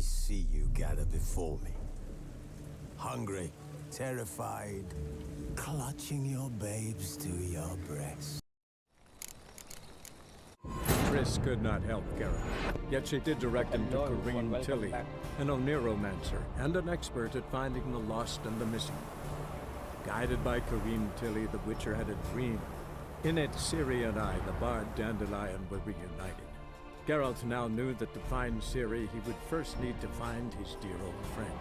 see you gather before me. Hungry, terrified, clutching your babes to your breast. Triss could not help Geralt, yet she did direct him to Corrine Tilly, an Oniromancer and an expert at finding the lost and the missing. Guided by Corrine Tilly, the Witcher had a dream. In it, Ciri and I, the bard Dandelion, were reunited. Geralt now knew that to find Ciri, he would first need to find his dear old friend.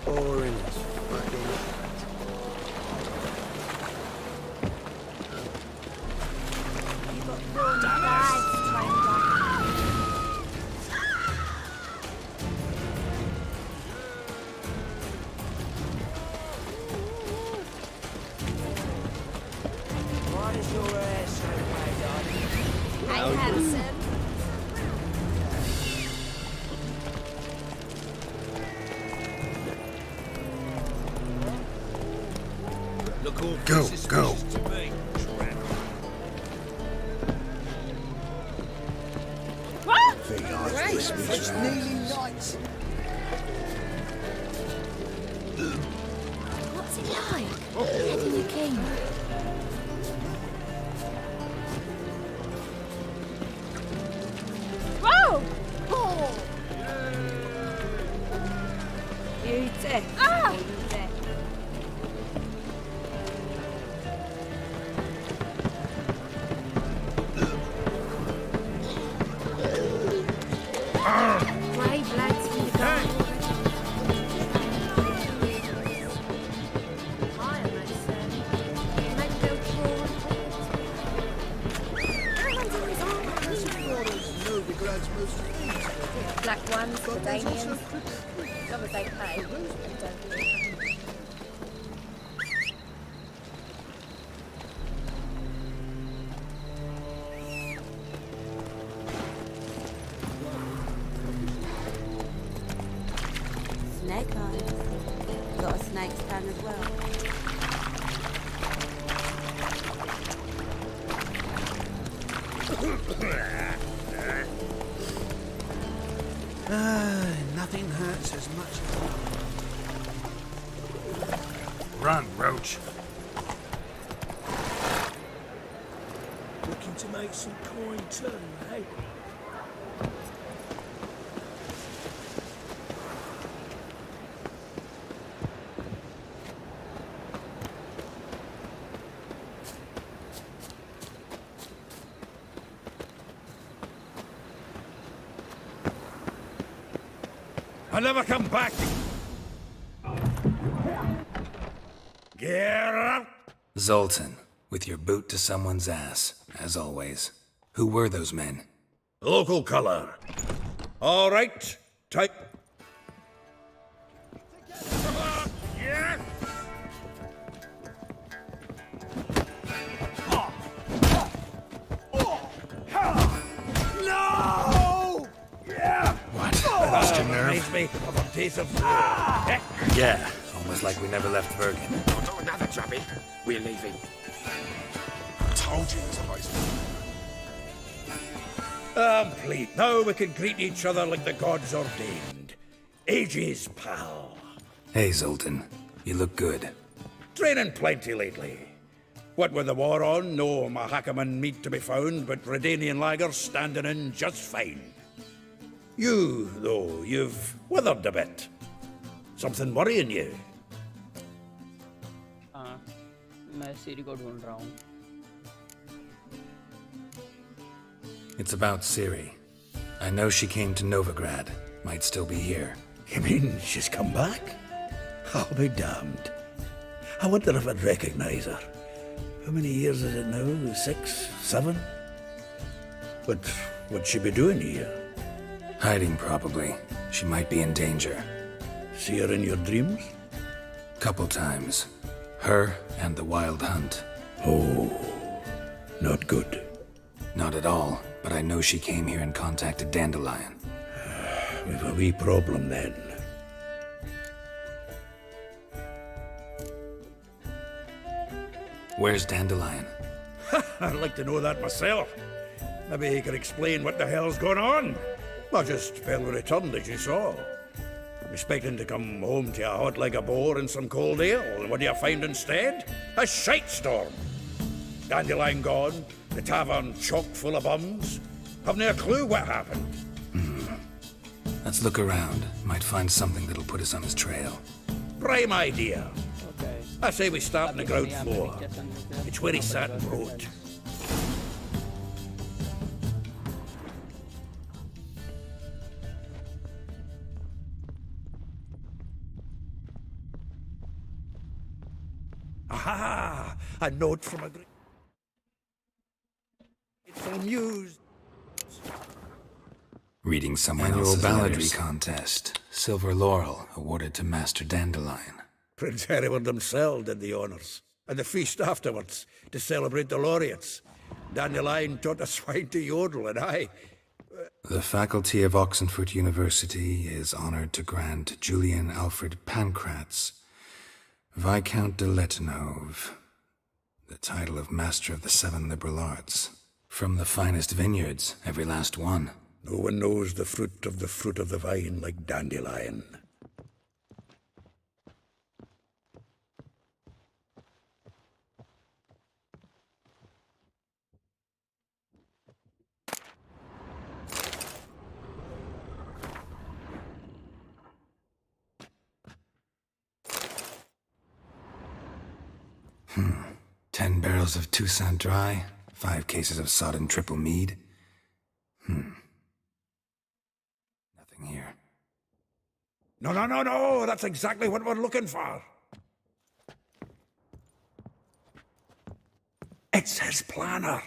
Orange fucking What is your ass, my darling? Hi, handsome. Go, go. What? It's nearly night. What's he like? Heading the king. Whoa! Oh! You dick. Ah! You dick. Brave lads from the guard. Hi, Mason. Make go forward. Everyone's on his own. Black ones, the Danians. As long as they pay, they don't leave. Snake eyes. Got a snake stand as well. Nothing hurts as much as... Run, Roach. Looking to make some coin too, eh? I'll never come back. Geralt! Zoltan, with your boot to someone's ass, as always. Who were those men? Local color. All right, type. Yes! No! Yeah! What? Lost your nerve? Reminds me of a piece of... Yeah, almost like we never left Bergen. Not another chubby. We're leaving. Told you it was a place. Please. Now we can greet each other like the gods ordained. Ages, pal. Hey, Zoltan. You look good. Training plenty lately. What with the war on, no Mahakaman meat to be found, but Redanian lagers standing in just fine. You, though, you've withered a bit. Something worrying you? मैं सीरी को ढूंढ रहा हूँ. It's about Ciri. I know she came to Novigrad. Might still be here. You mean she's come back? I'll be damned. I wonder if I'd recognize her. How many years is it now? 6, 7? But what'd she be doing here? Hiding, probably. She might be in danger. See her in your dreams? Couple times. Her and the Wild Hunt. Oh, not good. Not at all, but I know she came here and contacted Dandelion. We've a wee problem then. Where's Dandelion? I'd like to know that myself. Maybe he could explain what the hell's going on. I just fell returned, as you saw. Expecting to come home to a hot like a boar and some cold ale, and what do you find instead? A shitestorm. Dandelion gone, the tavern chock full of bums. Haven't a clue what happened. Let's look around. Might find something that'll put us on his trail. Prime idea. Okay. I say we start on the ground floor. It's where he sat and wrote. Aha! A note from a great... It's news. Reading someone else's balladry contest. Silver Laurel awarded to Master Dandelion. Prince Hereward himself did the honours. And the feast afterwards, to celebrate the laureates. Dandelion taught a swine to yodel, and I... The faculty of Oxenfurt University is honored to grant Julian Alfred Pancratz, Viscount de Letenhove, the title of Master of the Seven Liberal Arts. From the finest vineyards, every last one. No one knows the fruit of the vine like Dandelion. Hmm. 10 barrels of Toussaint Dry, 5 cases of sodden triple mead. Nothing here. No, that's exactly what we're looking for. It's his planner.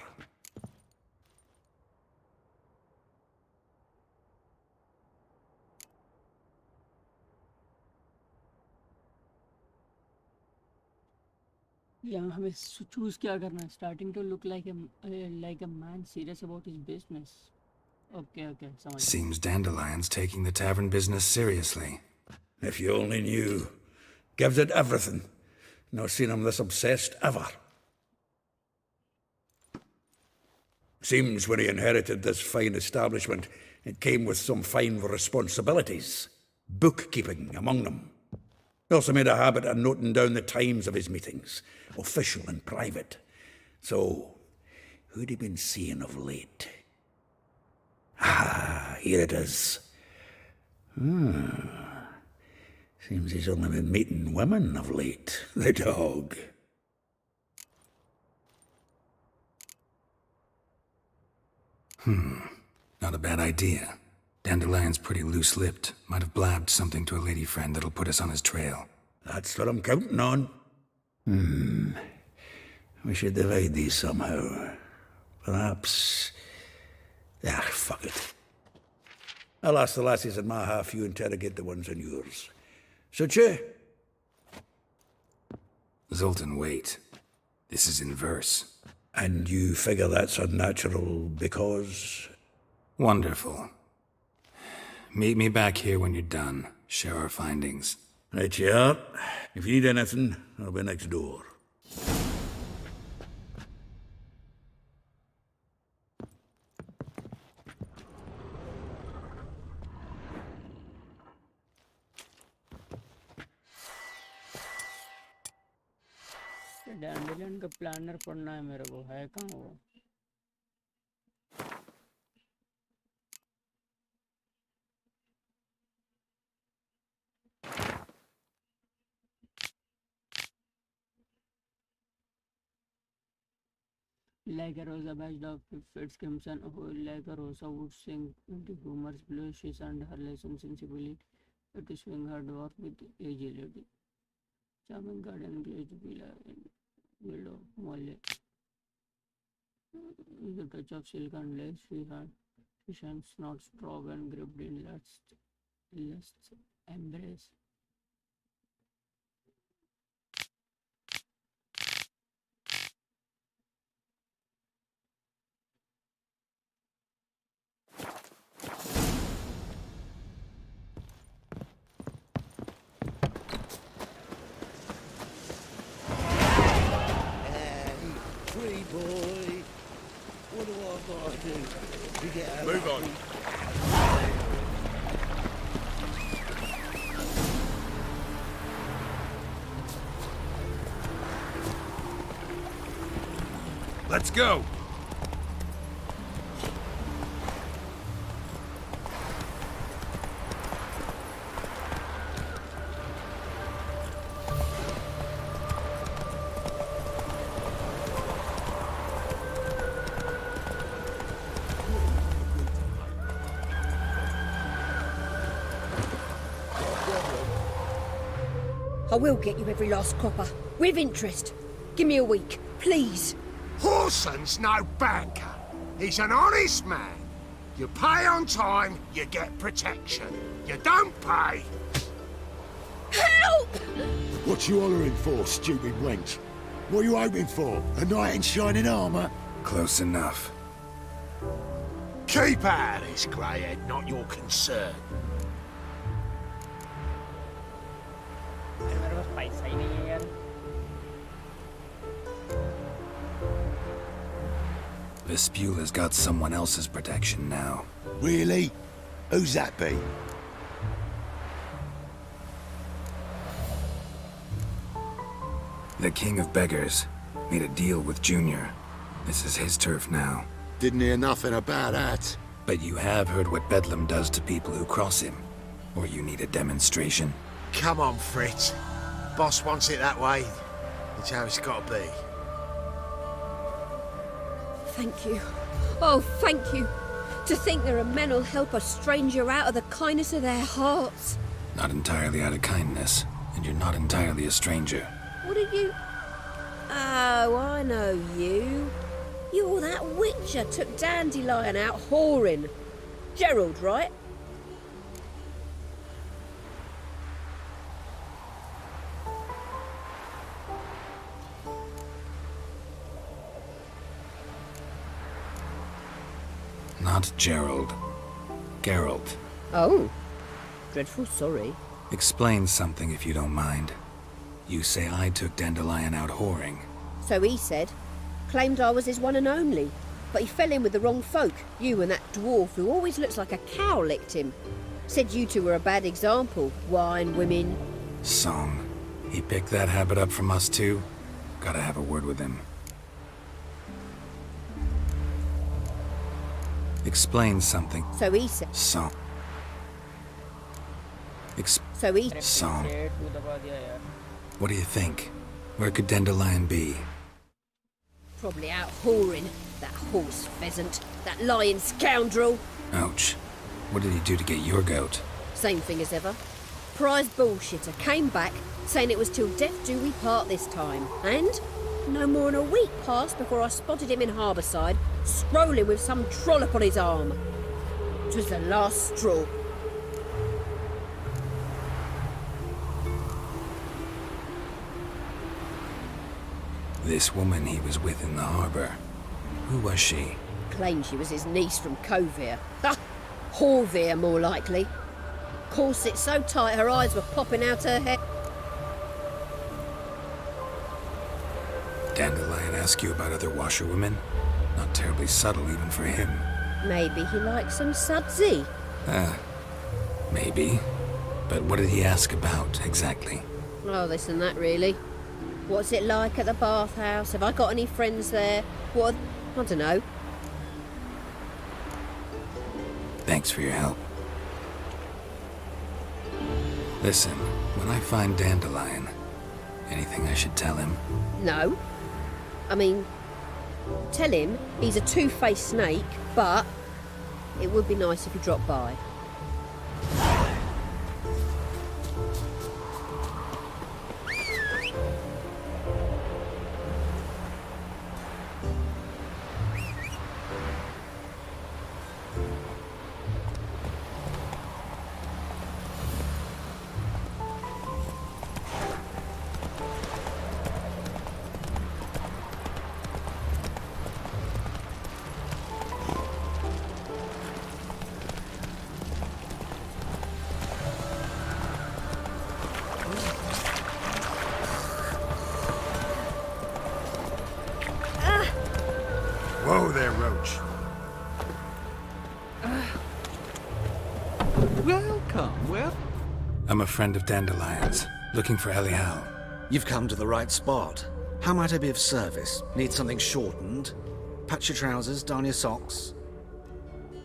यहाँ हमें choose क्या करना है? Starting to look like a man serious about his business. Okay, समझ. Seems Dandelion's taking the tavern business seriously. If you only knew. Gives it everything. Not seen him this obsessed ever. Seems when he inherited this fine establishment, it came with some fine responsibilities. Bookkeeping among them. He also made a habit of noting down the times of his meetings, official and private. So, who'd he been seeing of late? Ah, here it is. Seems he's only been meeting women of late, the dog. Not a bad idea. Dandelion's pretty loose-lipped. Might have blabbed something to a lady friend that'll put us on his trail. That's what I'm counting on. We should divide these somehow. Perhaps... fuck it. I'll ask the lassies in my half, you interrogate the ones in yours. Such you? Zoltan, wait. This is in verse. And you figure that's unnatural because... Wonderful. Meet me back here when you're done. Share our findings. Right you are. If you need anything, I'll be next door. डैंडलियन का planner पढ़ना है मेरे को. है कहाँ वो? Like a rosa badged of its crimson whole, like a rosa would sing into humor's blushes and her lesson sensibly to swing her dwarf with agility. Charming garden glazed villa in willow mole. The touch of silk and lace she had. She shines not strong and gripped in lust's embrace. Free boy. What do I gotta do to get out? Move on. Let's go. I will get you every last copper, with interest. Give me a week, please. Horson's no banker. He's an honest man. You pay on time, you get protection. You don't pay. Help! What you hollering for, stupid wench? What are you hoping for? A knight in shining armour? Close enough. Keep out of this, greyhead, not your concern. मेरे पास पैसा ही नहीं है यार. Vespula's got someone else's protection now. Really? Who's that be? The King of Beggars made a deal with Junior. This is his turf now. Didn't hear nothing about that. But you have heard what Bedlam does to people who cross him. Or you need a demonstration. Come on, Fritz. Boss wants it that way. It's how it's got to be. Thank you. Oh, thank you. To think there are men who'll help a stranger out of the kindness of their hearts. Not entirely out of kindness, and you're not entirely a stranger. What are you... Oh, I know you. You're that witcher took Dandelion out whoring. Gerald, right? Not Gerald. Geralt. Oh. Dreadful sorry. Explain something if you don't mind. You say I took Dandelion out whoring. So he said. Claimed I was his one and only. But he fell in with the wrong folk. You and that dwarf who always looks like a cow licked him. Said you two were a bad example. Wine, women. Song. He picked that habit up from us too? Gotta have a word with him. Explain something. So he said. Song. So he... Song. What do you think? Where could Dandelion be? Probably out whoring. That horse pheasant. That lying scoundrel. Ouch. What did he do to get your goat? Same thing as ever. Prize bullshitter came back saying it was till death do we part this time. And no more than a week passed before I spotted him in Harbourside, strolling with some trollop on his arm. It was the last straw. This woman he was with in the harbour. Who was she? Claimed she was his niece from Kovir. Ha! Horvir, more likely. Corset so tight her eyes were popping out her head. Dandelion ask you about other washerwomen? Not terribly subtle even for him. Maybe he likes some sudsy. Maybe. But what did he ask about, exactly? Oh, this and that, really. What's it like at the bathhouse? Have I got any friends there? What? I don't know. Thanks for your help. Listen, when I find Dandelion, anything I should tell him? No. I mean, Tell him he's a two-faced snake, but it would be nice if he dropped by. Whoa there, Roach. Welcome. I'm a friend of Dandelion's, looking for Elial. You've come to the right spot. How might I be of service? Need something shortened? Patch your trousers, darn your socks.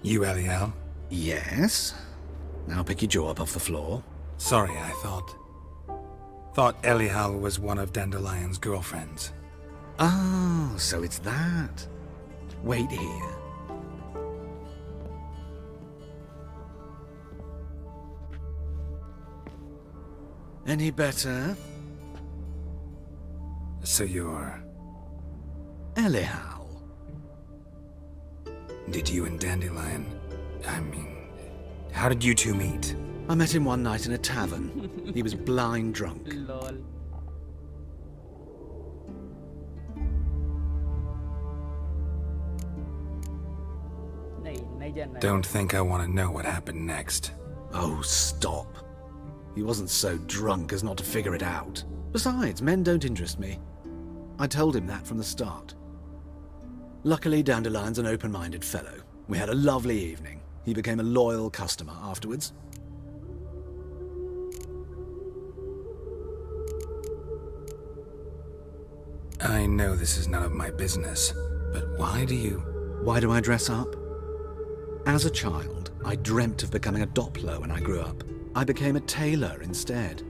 You Elial? Yes. Now pick your jaw up off the floor. Sorry, I thought Elial was one of Dandelion's girlfriends. Oh, so it's that. Wait here. Any better? So you're... Elial. Did you and Dandelion... how did you two meet? I met him one night in a tavern. He was blind drunk. Lol. Don't think I want to know what happened next. Oh, stop. He wasn't so drunk as not to figure it out. Besides, men don't interest me. I told him that from the start. Luckily, Dandelion's an open-minded fellow. We had a lovely evening. He became a loyal customer afterwards. I know this is none of my business, but why do I dress up? As a child, I dreamt of becoming a Doppler when I grew up. I became a tailor instead.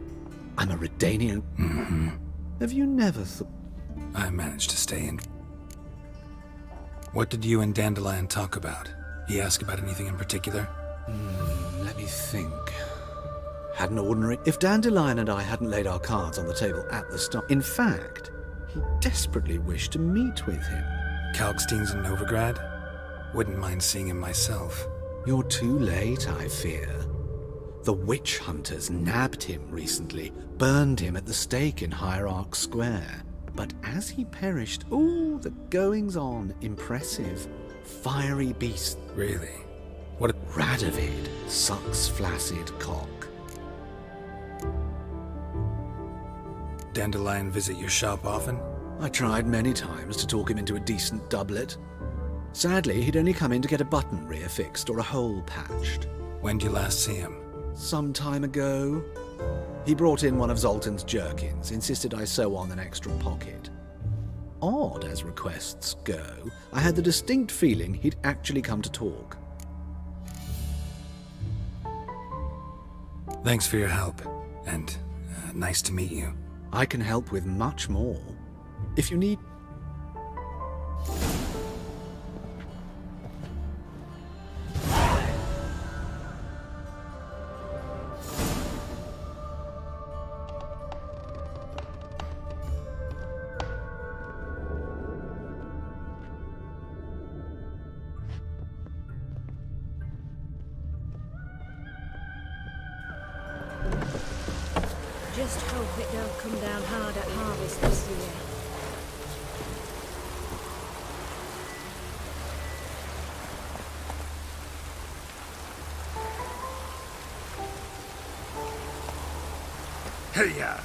I'm a Redanian. Mm-hmm. Have you never thought... I managed to stay in. What did you and Dandelion talk about? He asked about anything in particular? Let me think. Had an ordinary... If Dandelion and I hadn't laid our cards on the table at the start... In fact, he desperately wished to meet with him. Kalkstein's in Novigrad? Wouldn't mind seeing him myself. You're too late, I fear. The witch hunters nabbed him recently, burned him at the stake in Hierarch Square. But as he perished, ooh, the goings-on, impressive. Fiery beast. Really? What a... Radovid sucks flaccid cock. Dandelion visit your shop often? I tried many times to talk him into a decent doublet. Sadly, he'd only come in to get a button reaffixed or a hole patched. When'd you last see him? Some time ago. He brought in one of Zoltan's jerkins, insisted I sew on an extra pocket. Odd as requests go, I had the distinct feeling he'd actually come to talk. Thanks for your help, and nice to meet you. I can help with much more. If you need... Just hope it don't come down hard at harvest this year. Hey-ya!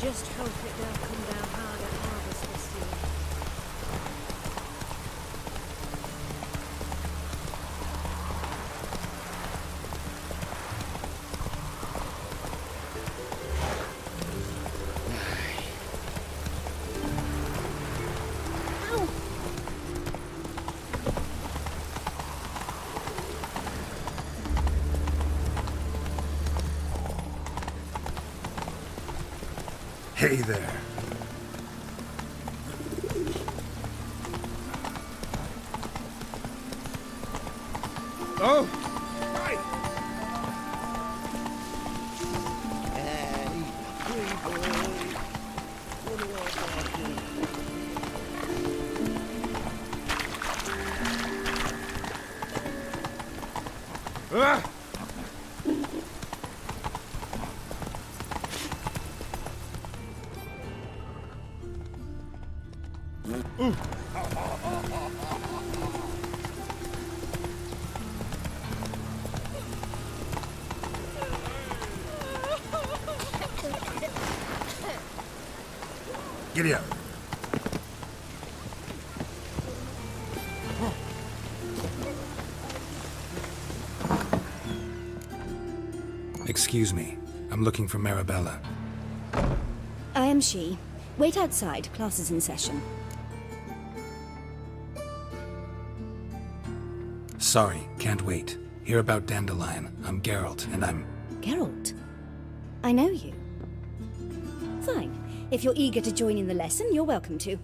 Just hope it don't come down hard at harvest this year. Hey there. Oh! Hey! Ah! Giddy up. Excuse me. I'm looking for Marabella. I am she. Wait outside. Class is in session. Sorry, can't wait. Hear about Dandelion. I'm Geralt, and I'm... Geralt? I know you. Fine. If you're eager to join in the lesson, you're welcome to.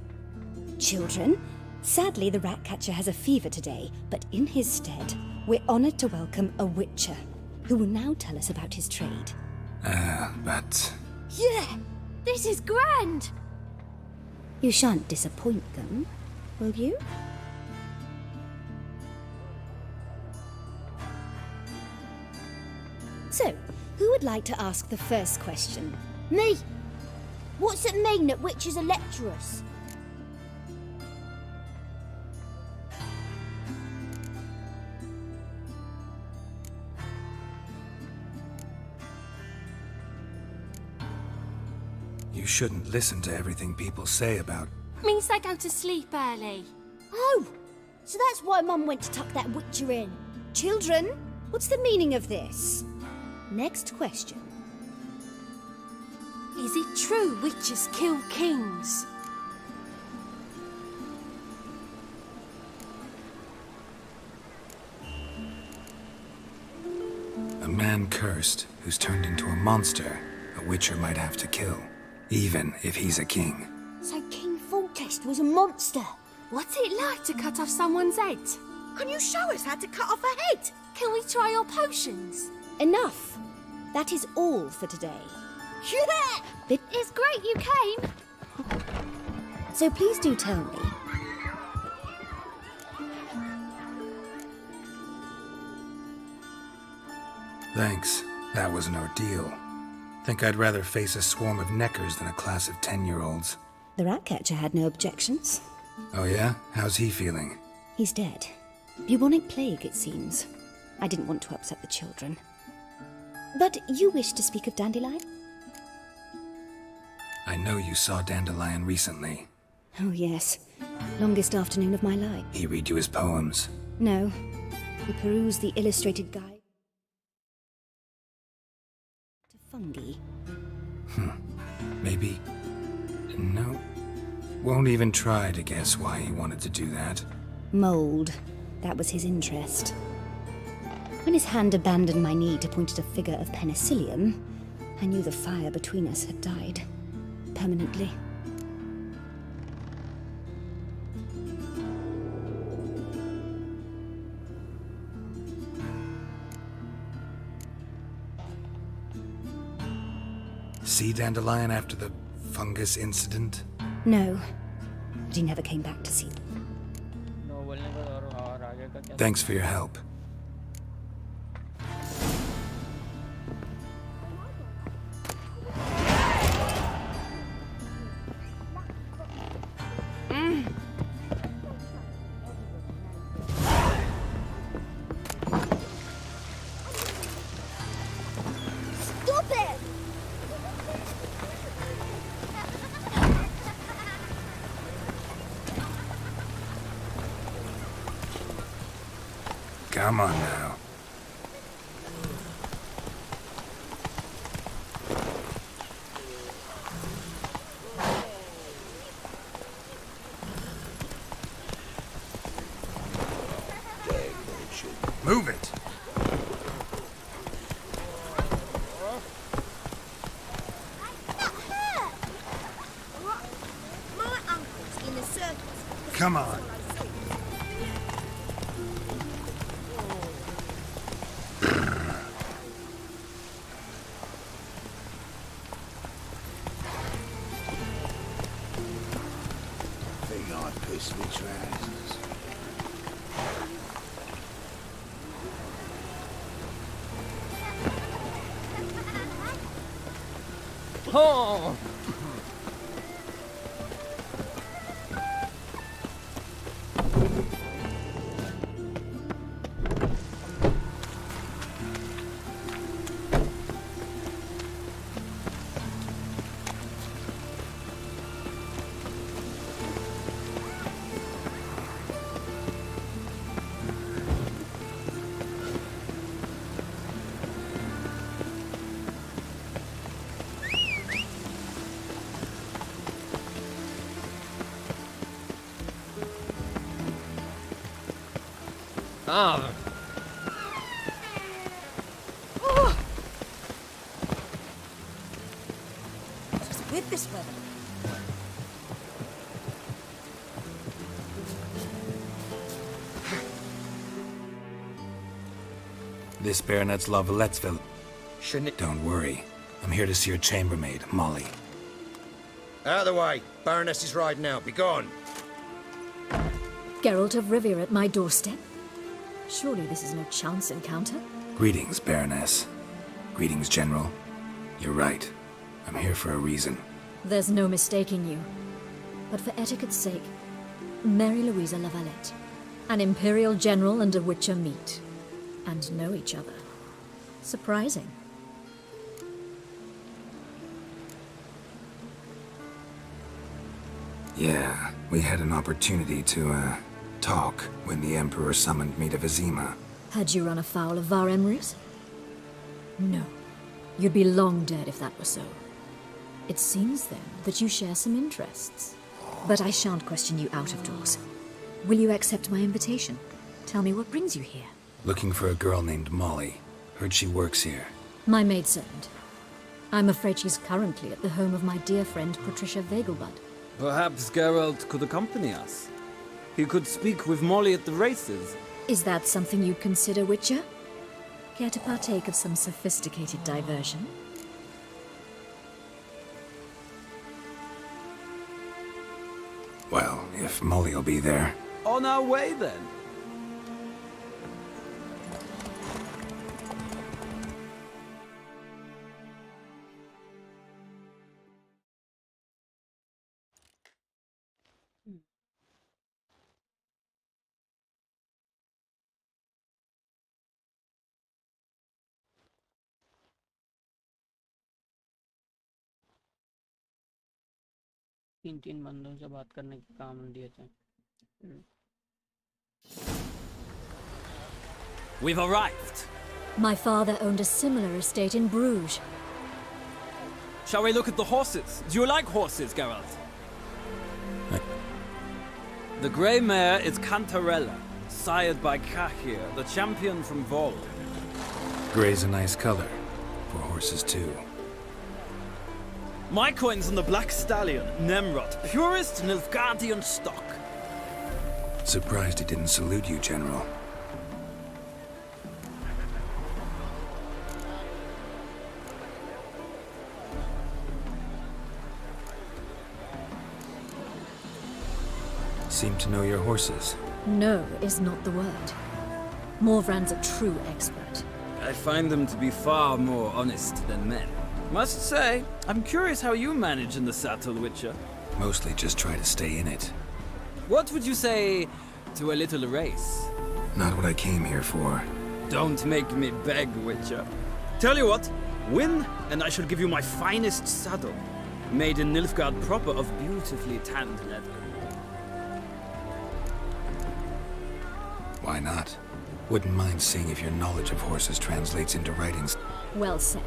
Children, sadly the Ratcatcher has a fever today, but in his stead, we're honored to welcome a Witcher, who will now tell us about his trade. But... Yeah! This is grand! You shan't disappoint them, will you? So, who would like to ask the first question? Me! What's it mean that witches are lecturers? You shouldn't listen to everything people say about... Means they go to sleep early. Oh! So that's why Mum went to tuck that witcher in. Children, what's the meaning of this? Next question. Is it true witches kill kings? A man cursed who's turned into a monster a Witcher might have to kill, even if he's a king. So King Foltest was a monster. What's it like to cut off someone's head? Can you show us how to cut off a head? Can we try your potions? Enough. That is all for today. Yeah! It's great you came. So please do tell me. Thanks. That was an ordeal. Think I'd rather face a swarm of neckers than a class of 10-year-olds. The Ratcatcher had no objections. Oh yeah? How's he feeling? He's dead. Bubonic plague, it seems. I didn't want to upset the children. But you wish to speak of Dandelion? I know you saw Dandelion recently. Oh yes. Longest afternoon of my life. He read you his poems? No. He perused the illustrated guide to fungi. Maybe... No. Won't even try to guess why he wanted to do that. Mold. That was his interest. When his hand abandoned my knee to point at a figure of penicillium, I knew the fire between us had died. Permanently. See Dandelion after the fungus incident? No. But he never came back to see. Thanks for your help. Stop it! Come on now. Move it! Come on. Think I pissed me trousers. Oh! Ah. Oh. Just with this weather. This baronet's La Vallette'sville. Shouldn't it? Don't worry. I'm here to see your chambermaid, Molly. Out of the way. Baroness is riding out. Be gone. Geralt of Rivia at my doorstep? Surely this is no chance encounter? Greetings, Baroness. Greetings, General. You're right. I'm here for a reason. There's no mistaking you. But for etiquette's sake, Mary Louisa La Valette. An Imperial General and a Witcher meet. And know each other. Surprising. Yeah, we had an opportunity to, talk when the Emperor summoned me to Vizima. Had you run afoul of Var Emrys? No. You'd be long dead if that were so. It seems, then, that you share some interests. But I shan't question you out of doors. Will you accept my invitation? Tell me what brings you here. Looking for a girl named Molly. Heard she works here. My maidservant. I'm afraid she's currently at the home of my dear friend Patricia Vegelbud. Perhaps Geralt could accompany us. He could speak with Molly at the races. Is that something you'd consider, Witcher? Care to partake of some sophisticated diversion? Well, if Molly'll be there. On our way, then. तीन बंदों से बात करने के काम दिए थे. We've arrived. My father owned a similar estate in Bruges. Shall we look at the horses? Do you like horses, Geralt? The grey mare is Cantarella, sired by Cahir, the champion from Vol. Grey's a nice color. For horses, too. My coin's on the Black Stallion, Nemrod, purest Nilfgaardian stock. Surprised he didn't salute you, General. Seem to know your horses. No is not the word. Morvran's a true expert. I find them to be far more honest than men. Must say, I'm curious how you manage in the saddle, Witcher. Mostly just try to stay in it. What would you say to a little race? Not what I came here for. Don't make me beg, Witcher. Tell you what, win, and I shall give you my finest saddle. Made in Nilfgaard proper of beautifully tanned leather. Why not? Wouldn't mind seeing if your knowledge of horses translates into writings. Well said.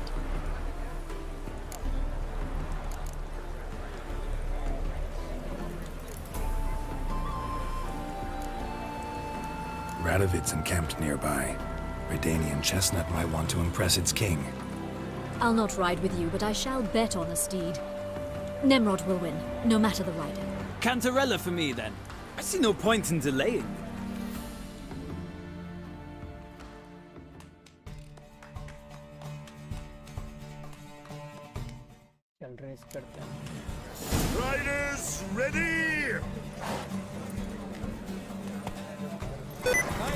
Radovid's encamped nearby. Redanian Chestnut might want to impress its king. I'll not ride with you, but I shall bet on a steed. Nemrod will win, no matter the rider. Cantarella for me, then. I see no point in delaying. चल race करते हैं। Riders, ready!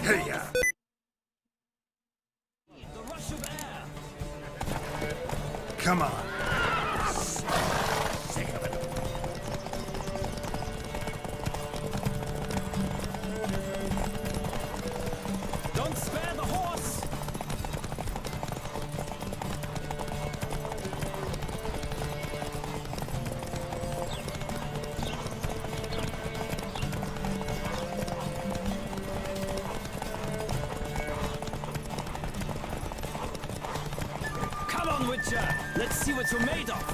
Here. Come on. Sick of it. Don't spare the horse! Come on, Witcher! Let's see what you're made of!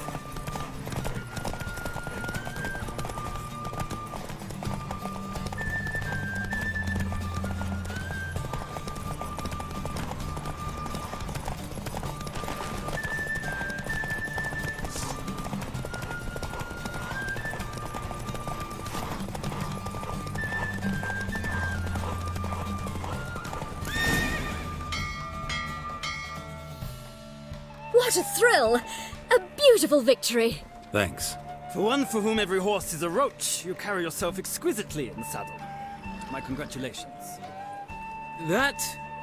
What a thrill! A beautiful victory! Thanks. For one for whom every horse is a roach, you carry yourself exquisitely in the saddle. My congratulations. That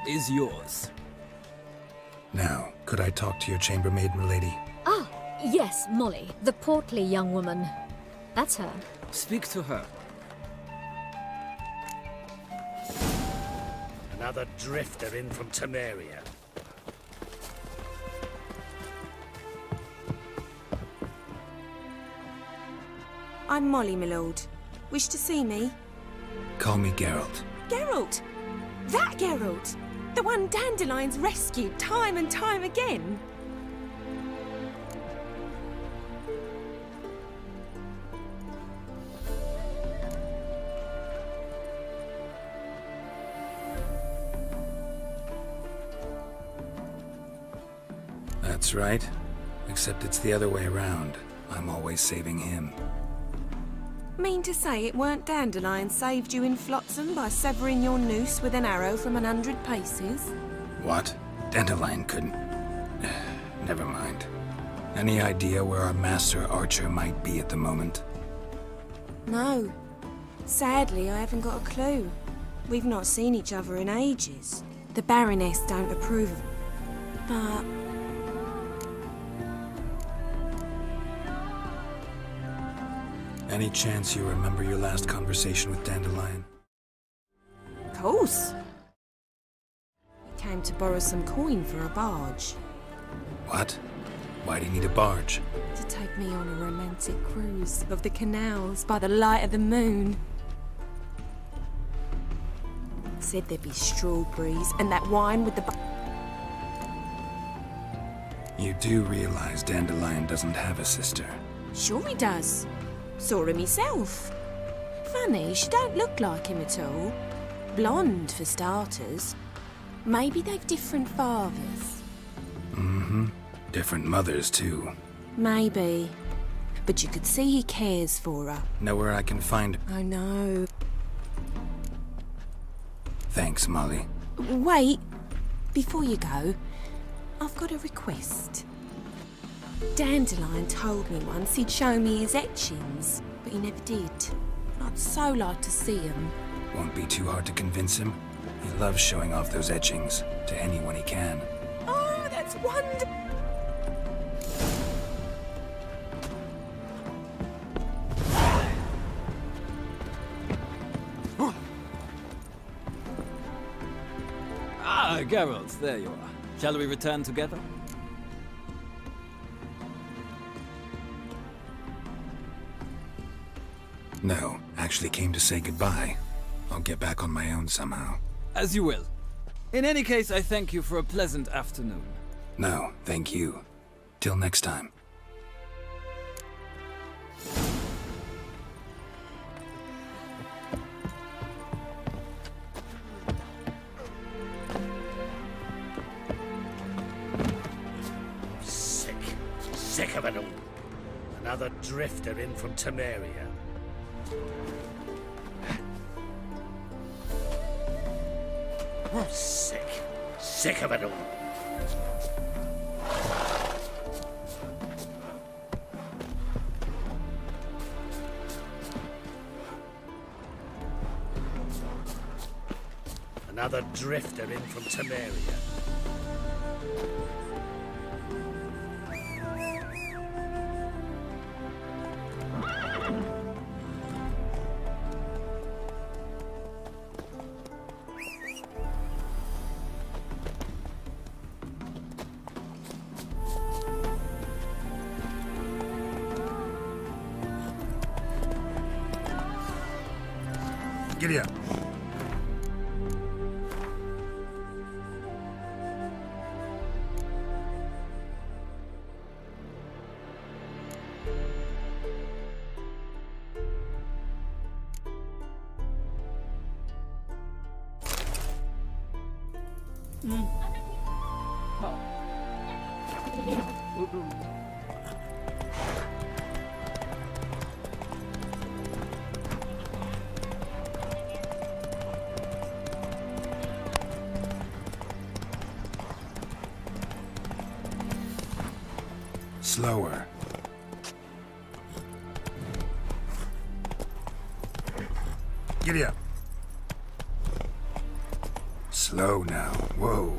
is yours. Now, could I talk to your chambermaid, milady? Ah, yes, Molly, the portly young woman. That's her. Speak to her. Another drifter in from Temeria. I'm Molly, my lord. Wish to see me? Call me Geralt. Geralt! That Geralt! The one Dandelion's rescued time and time again! That's right. Except it's the other way around. I'm always saving him. Mean to say it weren't Dandelion saved you in Flotsam by severing your noose with an arrow from 100 paces? What? Dandelion couldn't... Never mind. Any idea where our master archer might be at the moment? No. Sadly, I haven't got a clue. We've not seen each other in ages. The Baroness don't approve. But... Any chance you remember your last conversation with Dandelion? Of course. He came to borrow some coin for a barge. What? Why do you need a barge? To take me on a romantic cruise of the canals by the light of the moon. Said there'd be strawberries and that wine with the... You do realize Dandelion doesn't have a sister? Sure he does. Saw her myself. Funny, she don't look like him at all. Blonde, for starters. Maybe they've different fathers. Mm-hmm. Different mothers, too. Maybe. But you could see he cares for her. Know where I can find... I know. Thanks, Molly. Wait. Before you go, I've got a request. Dandelion told me once he'd show me his etchings, but he never did. I'd so like to see them. Won't be too hard to convince him. He loves showing off those etchings to anyone he can. Oh, that's wonderful! Ah, Geralt, there you are. Shall we return together? No, actually came to say goodbye. I'll get back on my own somehow. As you will. In any case, I thank you for a pleasant afternoon. No, thank you. Till next time. Sick of it all. Another drifter in from Temeria. Sick. Sick of it all. Another drifter in from Temeria. Giddy up. Slower. Giddy up. Slow now. Whoa.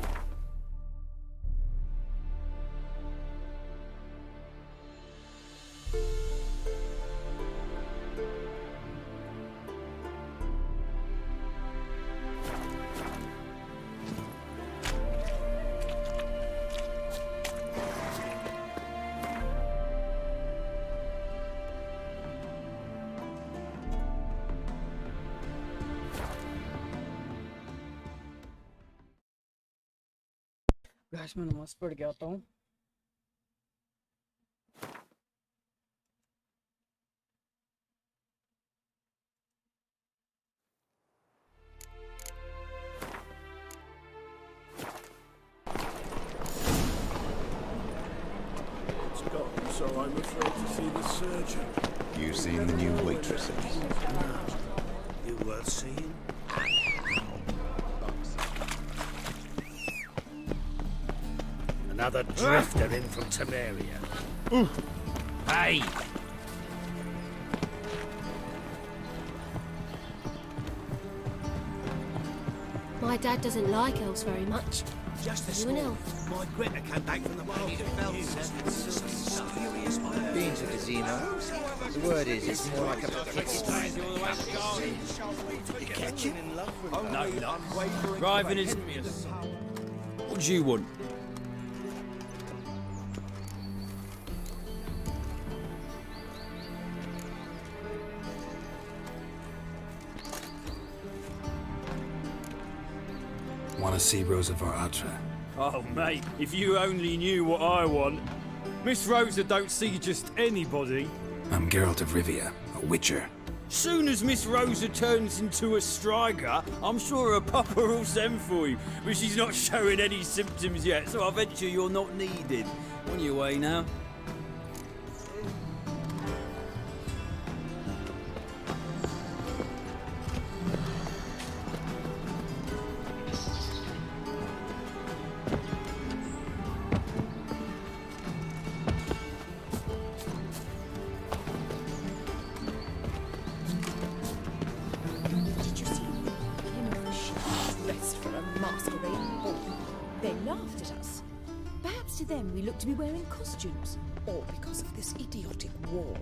Guys मैं नमाज पढ़ के आता हूँ। It's gone, so I'm afraid to see the surgeon. You seen the new waitresses? You worth seeing? Another drifter in from Temeria. Hey! My dad doesn't like elves very much. Just Are this you an morning, elf? my Greta came back from the world. Been to casino. The word is, it's more like a pit stop. You catch it? No, you're not. Driving is... What do you want? Want to see Rosa Varatra? Oh, mate, if you only knew what I want. Miss Rosa don't see just anybody. I'm Geralt of Rivia, a witcher. Soon as Miss Rosa turns into a striker, I'm sure her papa will send for you. But she's not showing any symptoms yet, so I venture you're not needed. On your way now. Did you see him in the ship dressed for a masquerade ball? They laughed at us. Perhaps to them we look to be wearing costumes, or because of this idiotic war.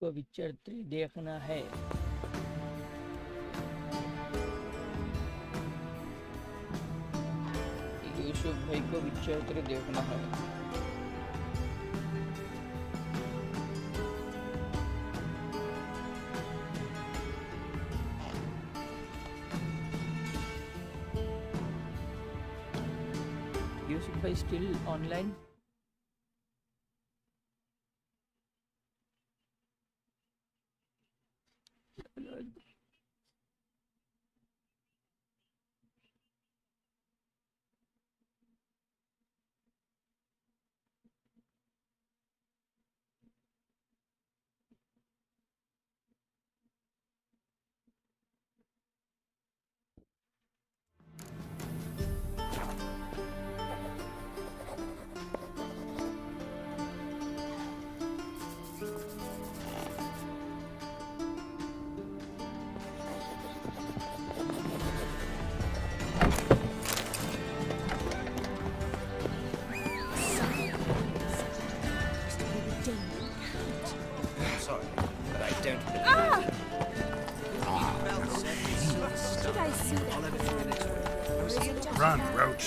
को विचर 3 देखना है। यूसुफ भाई को विचर 3 देखना है। Yusuf is still online. Run, Roach.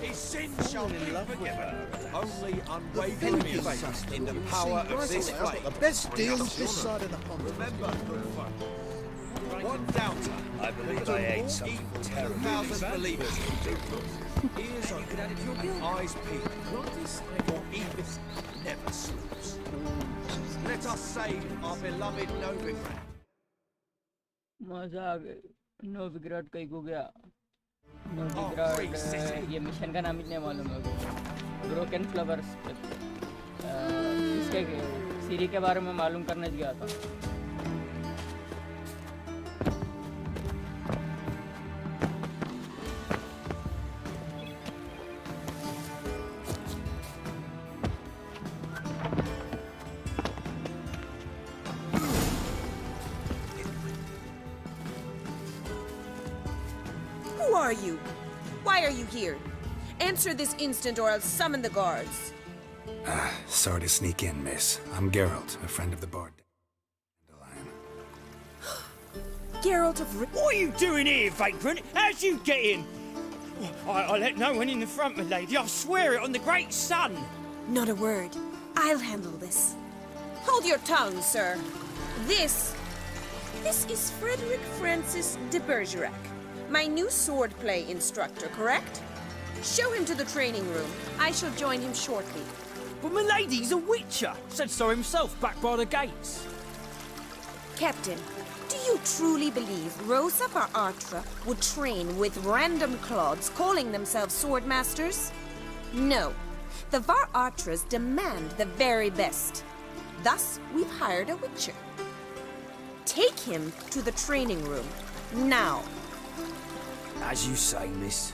His sin shall in love with her. Only unwavering faith in the power of this flame. The best deals this side of the pond. Remember, one doubter. I believe I ate something terrible. 1,000 believers. Ears open and eyes peeled. For evil never sleeps. Let us save our beloved Novigrad. मजा आ गया। नोविग्राड कहीं को गया। नोविग्राड ये mission का नाम ही नहीं मालूम है। ब्रोकन फ्लावर्स इसके सीरी के बारे में मालूम करने गया था। Who are you? Why are you here? Answer this instant or I'll summon the guards. Sorry to sneak in, miss. I'm Geralt, a friend of the bard. Geralt of What are you doing here, vagrant? How'd you get in? I let no one in the front, my lady. I swear it on the great sun. Not a word. I'll handle this. Hold your tongue, sir. This is Frederick Francis de Bergerac, my new swordplay instructor, correct? Show him to the training room. I shall join him shortly. But my lady's a witcher. Said so himself back by the gates. Captain, do you truly believe Rosa Bar-Artra would train with random clods calling themselves swordmasters? No. The Var-Artras demand the very best. Thus, we've hired a witcher. Take him to the training room, now. As you say, miss.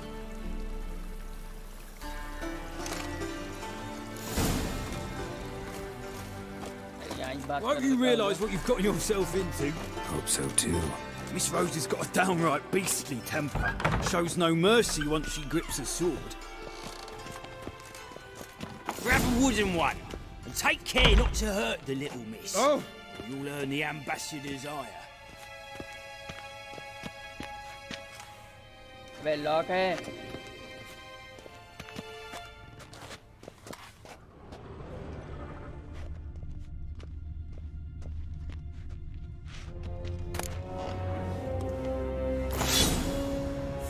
Won't you realise what you've gotten yourself into? Hope so too. Miss Rose has got a downright beastly temper. Shows no mercy once she grips a sword. Grab a wooden one, and take care not to hurt the little miss. Oh! You'll earn the ambassador's ire. Way lock है।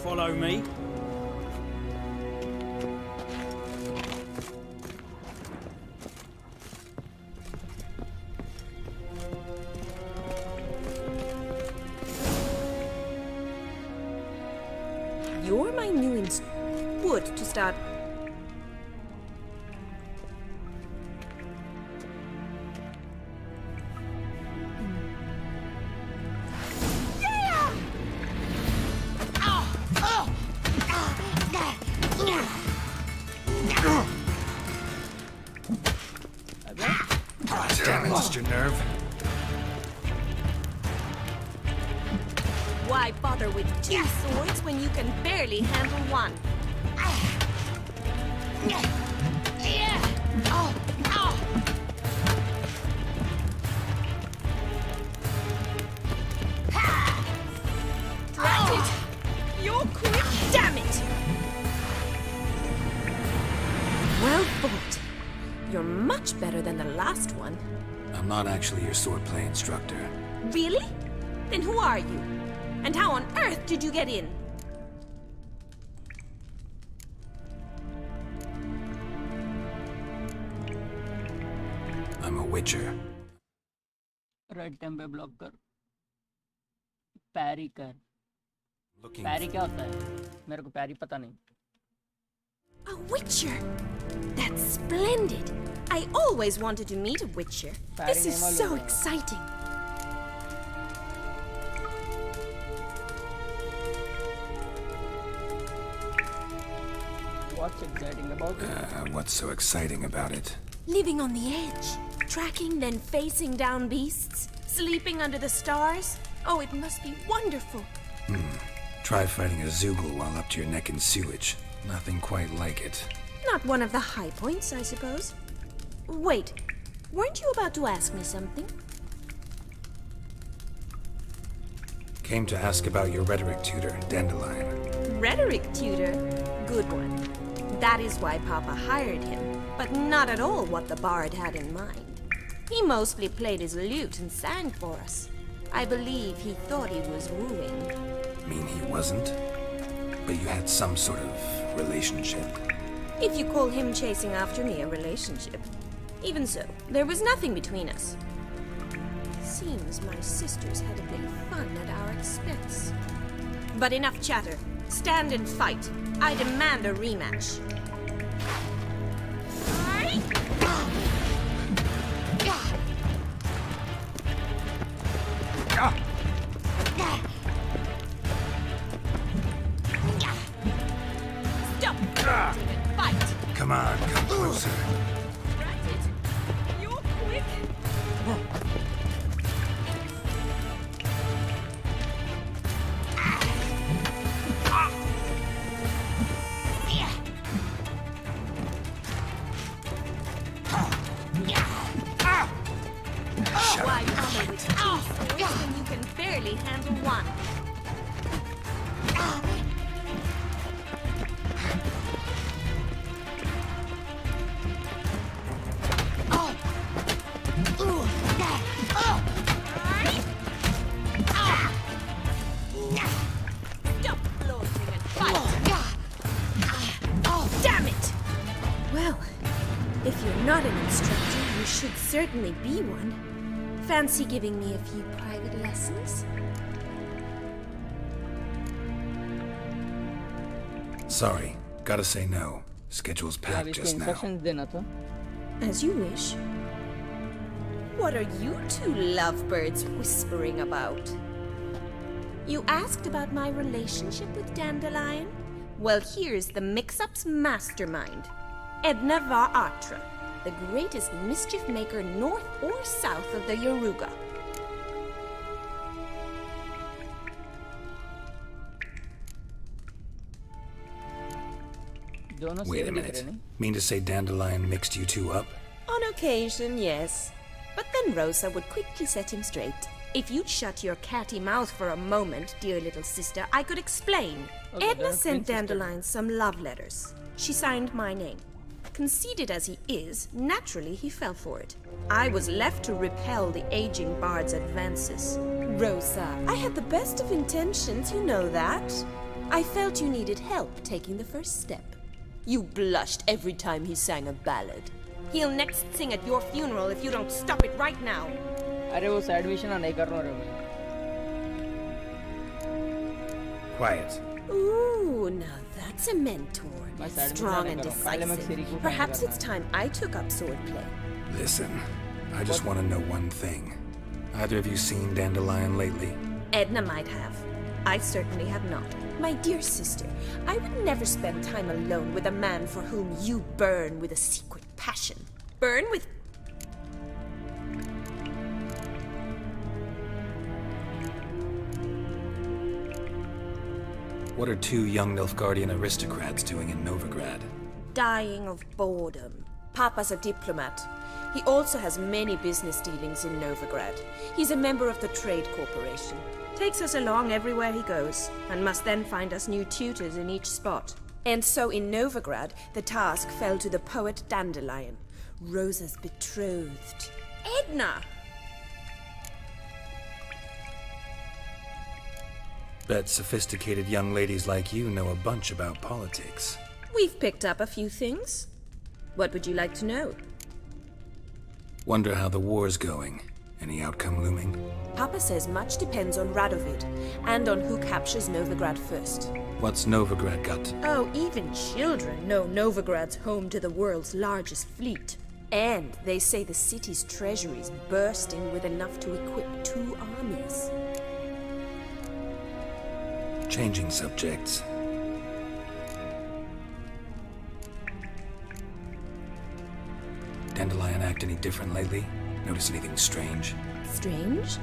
Follow me. You're my new wood to start. Damn it, lost your nerve. Why bother with two swords when you can barely handle one? Drat it! You're quick, damn it! Well fought. You're much better than the last one. I'm not actually your swordplay instructor. Really? Then who are you? And how on earth did you get in? I'm a witcher. Right time पे block कर, पैरी कर। पैरी क्या होता है? मेरे को पैरी पता नहीं। A witcher? That's splendid. I always wanted to meet a witcher. This is so exciting. What's exciting about it? What's so exciting about it? Living on the edge, tracking then facing down beasts, sleeping under the stars. Oh, it must be wonderful. Try fighting a Zoogle while up to your neck in sewage. Nothing quite like it. Not one of the high points, I suppose. Wait, weren't you about to ask me something? Came to ask about your rhetoric tutor, Dandelion. Rhetoric tutor? Good one. That is why Papa hired him, but not at all what the bard had in mind. He mostly played his lute and sang for us. I believe he thought he was wooing. Mean he wasn't? But you had some sort of relationship. If you call him chasing after me a relationship. Even so, there was nothing between us. Seems my sisters had a bit of fun at our expense. But enough chatter. Stand and fight. I demand a rematch. Stop! Fight! Come on, come closer. You're quick! Why bother with two swords when you can barely handle one? Stop floating and fight! Damn it! Well, if you're not an instructor, you should certainly be one. Fancy giving me a few private lessons? Sorry, gotta say no. Schedule's packed just now. देना था। As you wish. What are you two lovebirds whispering about? You asked about my relationship with Dandelion? Well, here's the mix-up's mastermind. Edna Var-Atra, the greatest mischief maker north or south of the Yoruga. Wait a minute. Mean to say Dandelion mixed you two up? On occasion, yes. But then Rosa would quickly set him straight. If you'd shut your catty mouth for a moment, dear little sister, I could explain. Okay, Edna sent Dandelion some love letters. She signed my name. Conceited as he is, naturally he fell for it. I was left to repel the aging bard's advances. Rosa, I had the best of intentions, you know that. I felt you needed help taking the first step. You blushed every time he sang a ballad. He'll next sing at your funeral if you don't stop it right now. अरे वो side mission नहीं कर रहा हूँ। Quiet. Ooh, now that's a mentor. Strong and decisive. Perhaps it's time I took up swordplay. Listen, I just want to know one thing. Either of you seen Dandelion lately? Edna might have. I certainly have not. My dear sister, I would never spend time alone with a man for whom you burn with a secret passion. Burn with... What are two young Nilfgaardian aristocrats doing in Novigrad? dying of boredom. Papa's a diplomat. He also has many business dealings in Novigrad. He's a member of the Trade Corporation. Takes us along everywhere he goes, and must then find us new tutors in each spot. And so in Novigrad, the task fell to the poet Dandelion, Rosa's betrothed. Edna! Bet sophisticated young ladies like you know a bunch about politics. We've picked up a few things. What would you like to know? Wonder how the war's going. Any outcome looming? Papa says much depends on Radovid, and on who captures Novigrad first. What's Novigrad got? Oh, even children know Novigrad's home to the world's largest fleet. And they say the city's treasury's bursting with enough to equip 2 armies. Changing subjects. Dandelion act any different lately? Notice anything strange? Strange?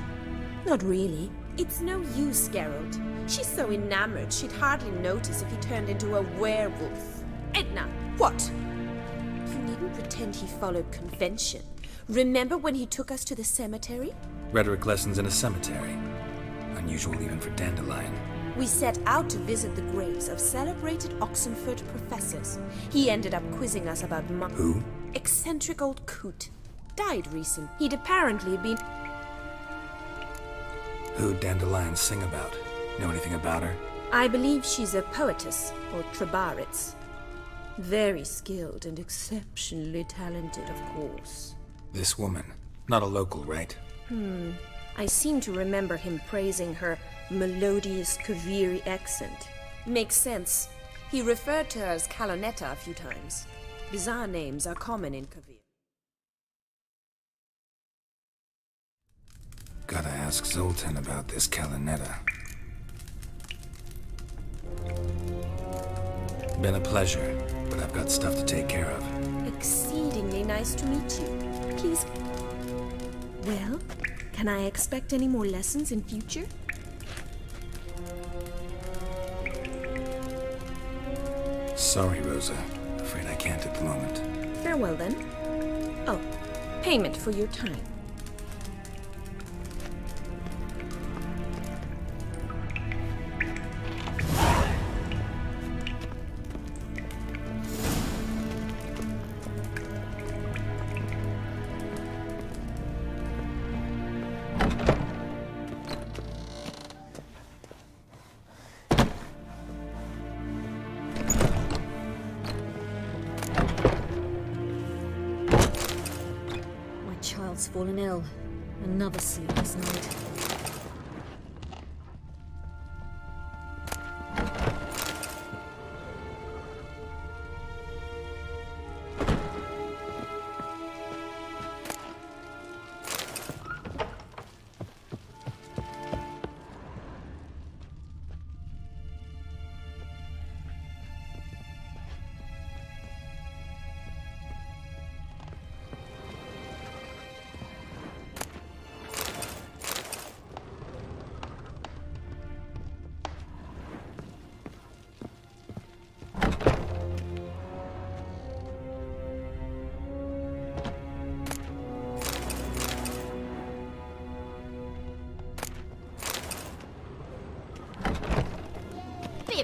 Not really. It's no use, Geralt. She's so enamored she'd hardly notice if he turned into a werewolf. Edna, what? You needn't pretend he followed convention. Remember when he took us to the cemetery? Rhetoric lessons in a cemetery. Unusual even for Dandelion. We set out to visit the graves of celebrated Oxenford professors. He ended up quizzing us about Who? Eccentric old coot. Died recent. He'd apparently been... Who'd Dandelion sing about? Know anything about her? I believe she's a poetess, or Trebaritz. Very skilled and exceptionally talented, of course. This woman. Not a local, right? I seem to remember him praising her melodious Kaviri accent. Makes sense. He referred to her as Kalonetta a few times. Bizarre names are common in Kavir. Gotta ask Zoltan about this Kalonetta. Been a pleasure, but I've got stuff to take care of. Exceedingly nice to meet you. Please... Well, can I expect any more lessons in future? Sorry, Rosa. Afraid I can't at the moment. Farewell, then. Oh, payment for your time. Fallen ill. Another sleepless night.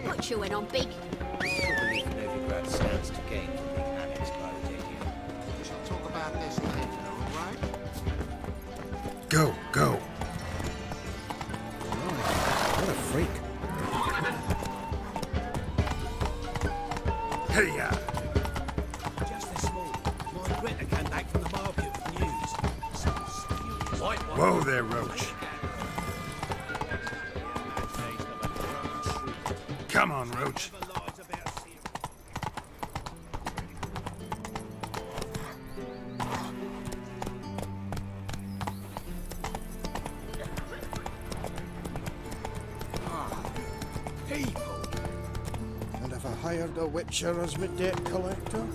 What you went on, Big? I believe Novigrad stands to gain from being annexed by Redania. We shall talk about this later, all right? Go, go. What a freak. Hey, ya! Just this morning, my printer came back from the market with news. Whoa there, Roach. Come on, Roach. People. And if I hired a witcher as my debt collector?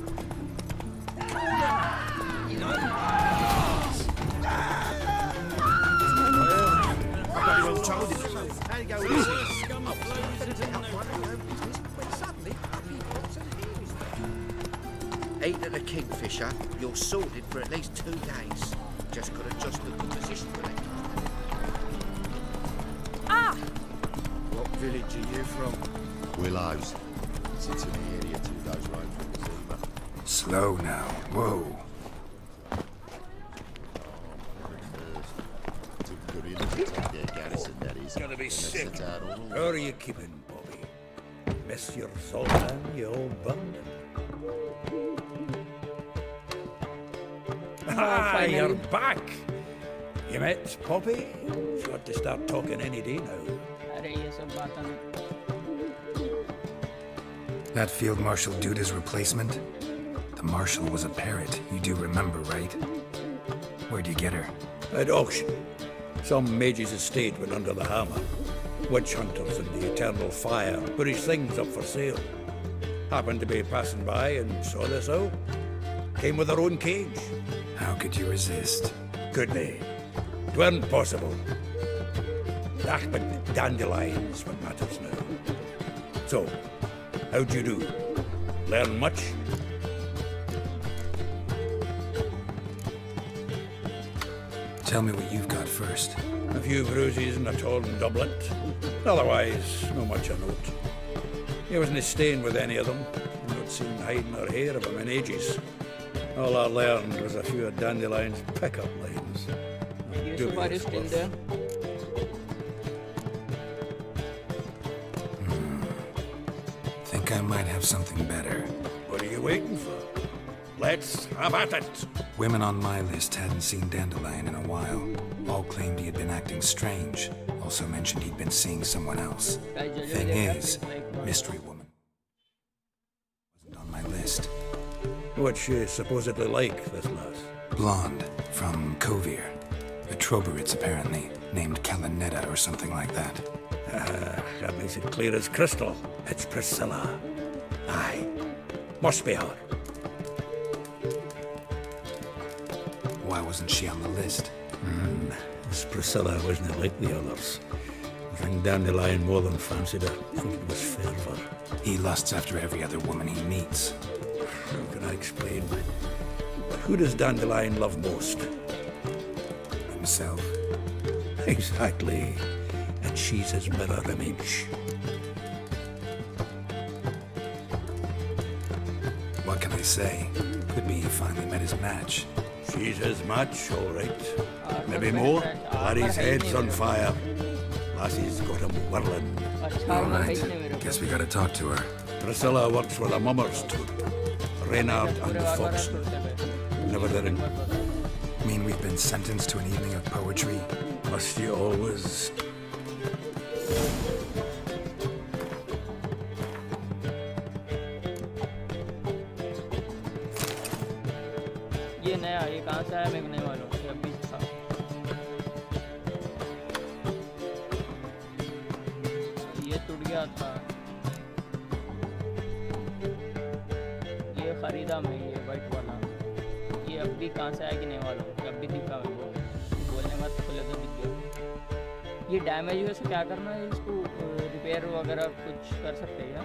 Ain't that the Kingfisher, you're sorted for at least 2 days. Just gotta adjust the position with it. Ah! What village are you from? Willows. Sits in the area 2 days road from the Zima. Slow now. Whoa. It's gonna be sick. How are you keeping, Bobby? Miss your Sultan, you old bum? Ah, you're back! You met Poppy? She's got to start talking any day now. अरे ये सब बातें That Field Marshal Duda's replacement? The Marshal was a parrot, you do remember, right? Where'd you get her? At auction. Some mage's estate went under the hammer. Witch hunters and the eternal fire put his things up for sale. Happened to be passing by and saw this out. Came with her own cage. How could you resist? Could they? It weren't possible. Ah, but dandelion's what matters now. So, how'd you do? Learn much? Tell me what you've got first. A few bruises and a torn doublet. Otherwise, no much a note. He wasn't staying with any of them. Not seen hiding or hair of him in ages. All I learned was a few of Dandelion's pickup lines. Dubious still fluff. there. Think I might have something better. What are you waiting for? Let's have at it. Women on my list hadn't seen Dandelion in a while. All claimed he had been acting strange. Also mentioned he'd been seeing someone else. Thing is, Mystery Woman wasn't on my list. What's she supposedly like, this lass? Blonde, from Kovir. A Troberitz, apparently, named Kalanetta or something like that. That makes it clear as crystal. It's Priscilla. Aye. Must be her. Why wasn't she on the list? This Priscilla wasn't like the others. I think Dandelion more than fancied her. I think it was fervour. He lusts after every other woman he meets. How can I explain? Who does Dandelion love most? Himself. Exactly. And she's his mirror image. What can I say? Could be he finally met his match. She's his match, all right. Maybe more. Larry's head's on fire. Lassie's got him whirling. All right. Guess we gotta talk to her. Priscilla works with a mummers troupe. Reynard and the Foxen. Never did it. Mean we've been sentenced to an evening of poetry? Must you always? ये नया ये कहाँ से आया मेरे को नहीं मालूम ये अभी था ये टूट गया था ये खरीदा मैं ये वाइट वाला ये अभी कहाँ से आया कि नहीं मालूम अभी दिखा मेरे को बोलने के बाद पहले तो दिख गया ये डैमेज हुआ इसको क्या करना है इसको रिपेयर वगैरह कुछ कर सकते हैं क्या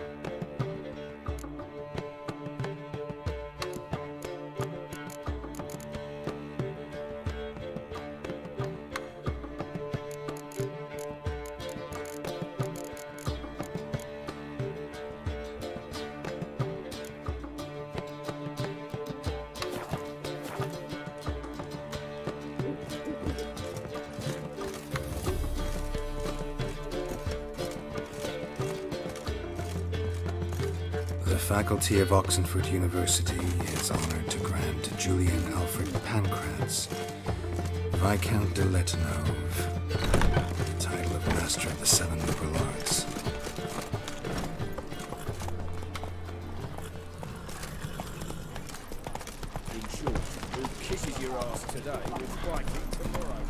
The faculty of Oxenford University is honored to grant Julian Alfred Pancratz, Viscount de Letenove, the title of Master of the Seven Liberal Arts. In short, who kisses your ass today will fight it tomorrow.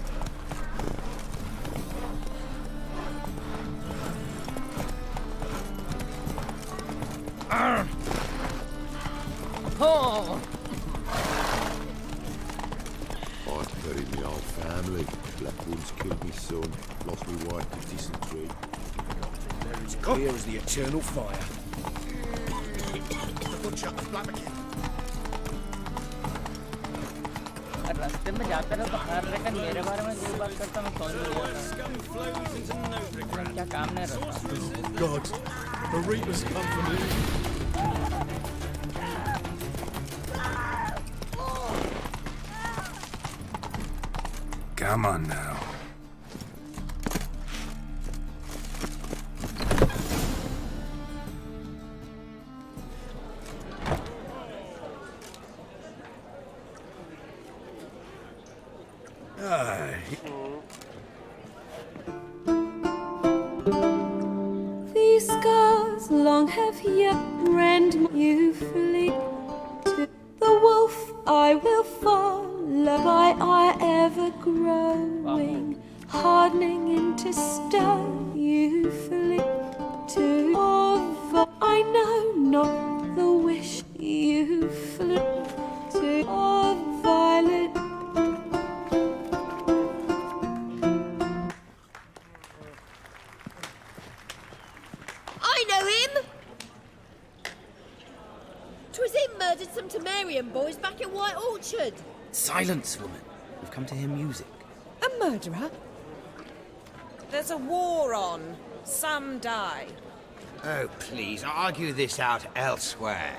Oh! I buried my old family. Black Wolves killed me son, lost me wife to dysentery. They're as clear as the eternal fire. The butcher, Black रास्ते में जाता रहा तो हर लेकिन मेरे बारे में जो बात करता मैं समझ नहीं आता क्या काम नहीं रहता God, the Reapers come for me. Come on now. These scars long have yet rend you flee to the wolf I will follow by I ever growing, hardening into stone you flee to of I know not the wish you flee to of violet. I know him! 'Twas him murdered some Temerian boys back in White Orchard. Silence, woman. We've come to hear music. A murderer? There's a war on. Some die. Oh, please, argue this out elsewhere.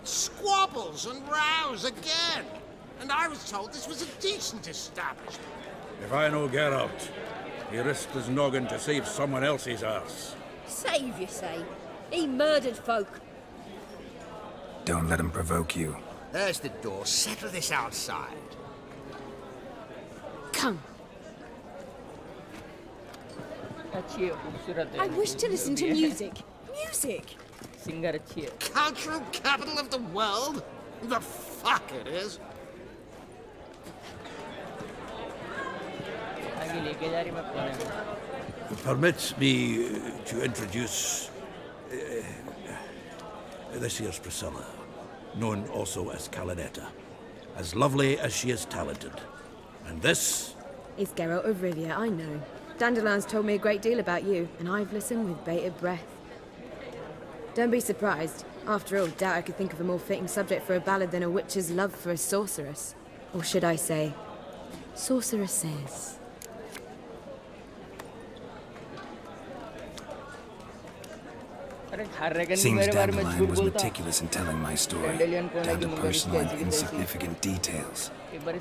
Squabbles and rows again. And I was told this was a decent establishment. If I know Geralt, he risked his noggin to save someone else's arse. Save, you say? He murdered folk. Don't let him provoke you. There's the door. Settle this outside. Come. अच्छी है खूबसूरत है I wish to listen to music. Music! Singer अच्छी है Cultural capital of the world? The fuck it is. आगे लेके जा रही मैं कोने में Permit me to introduce this here's Priscilla, known also as Calinetta, as lovely as she is talented. And this It's Geralt of Rivia, I know. Dandelion's told me a great deal about you, and I've listened with bated breath. Don't be surprised. After all, doubt I could think of a more fitting subject for a ballad than a witch's love for a sorceress. Or should I say, sorceresses. Seems Dandelion was meticulous in telling my story, down to personal and insignificant details.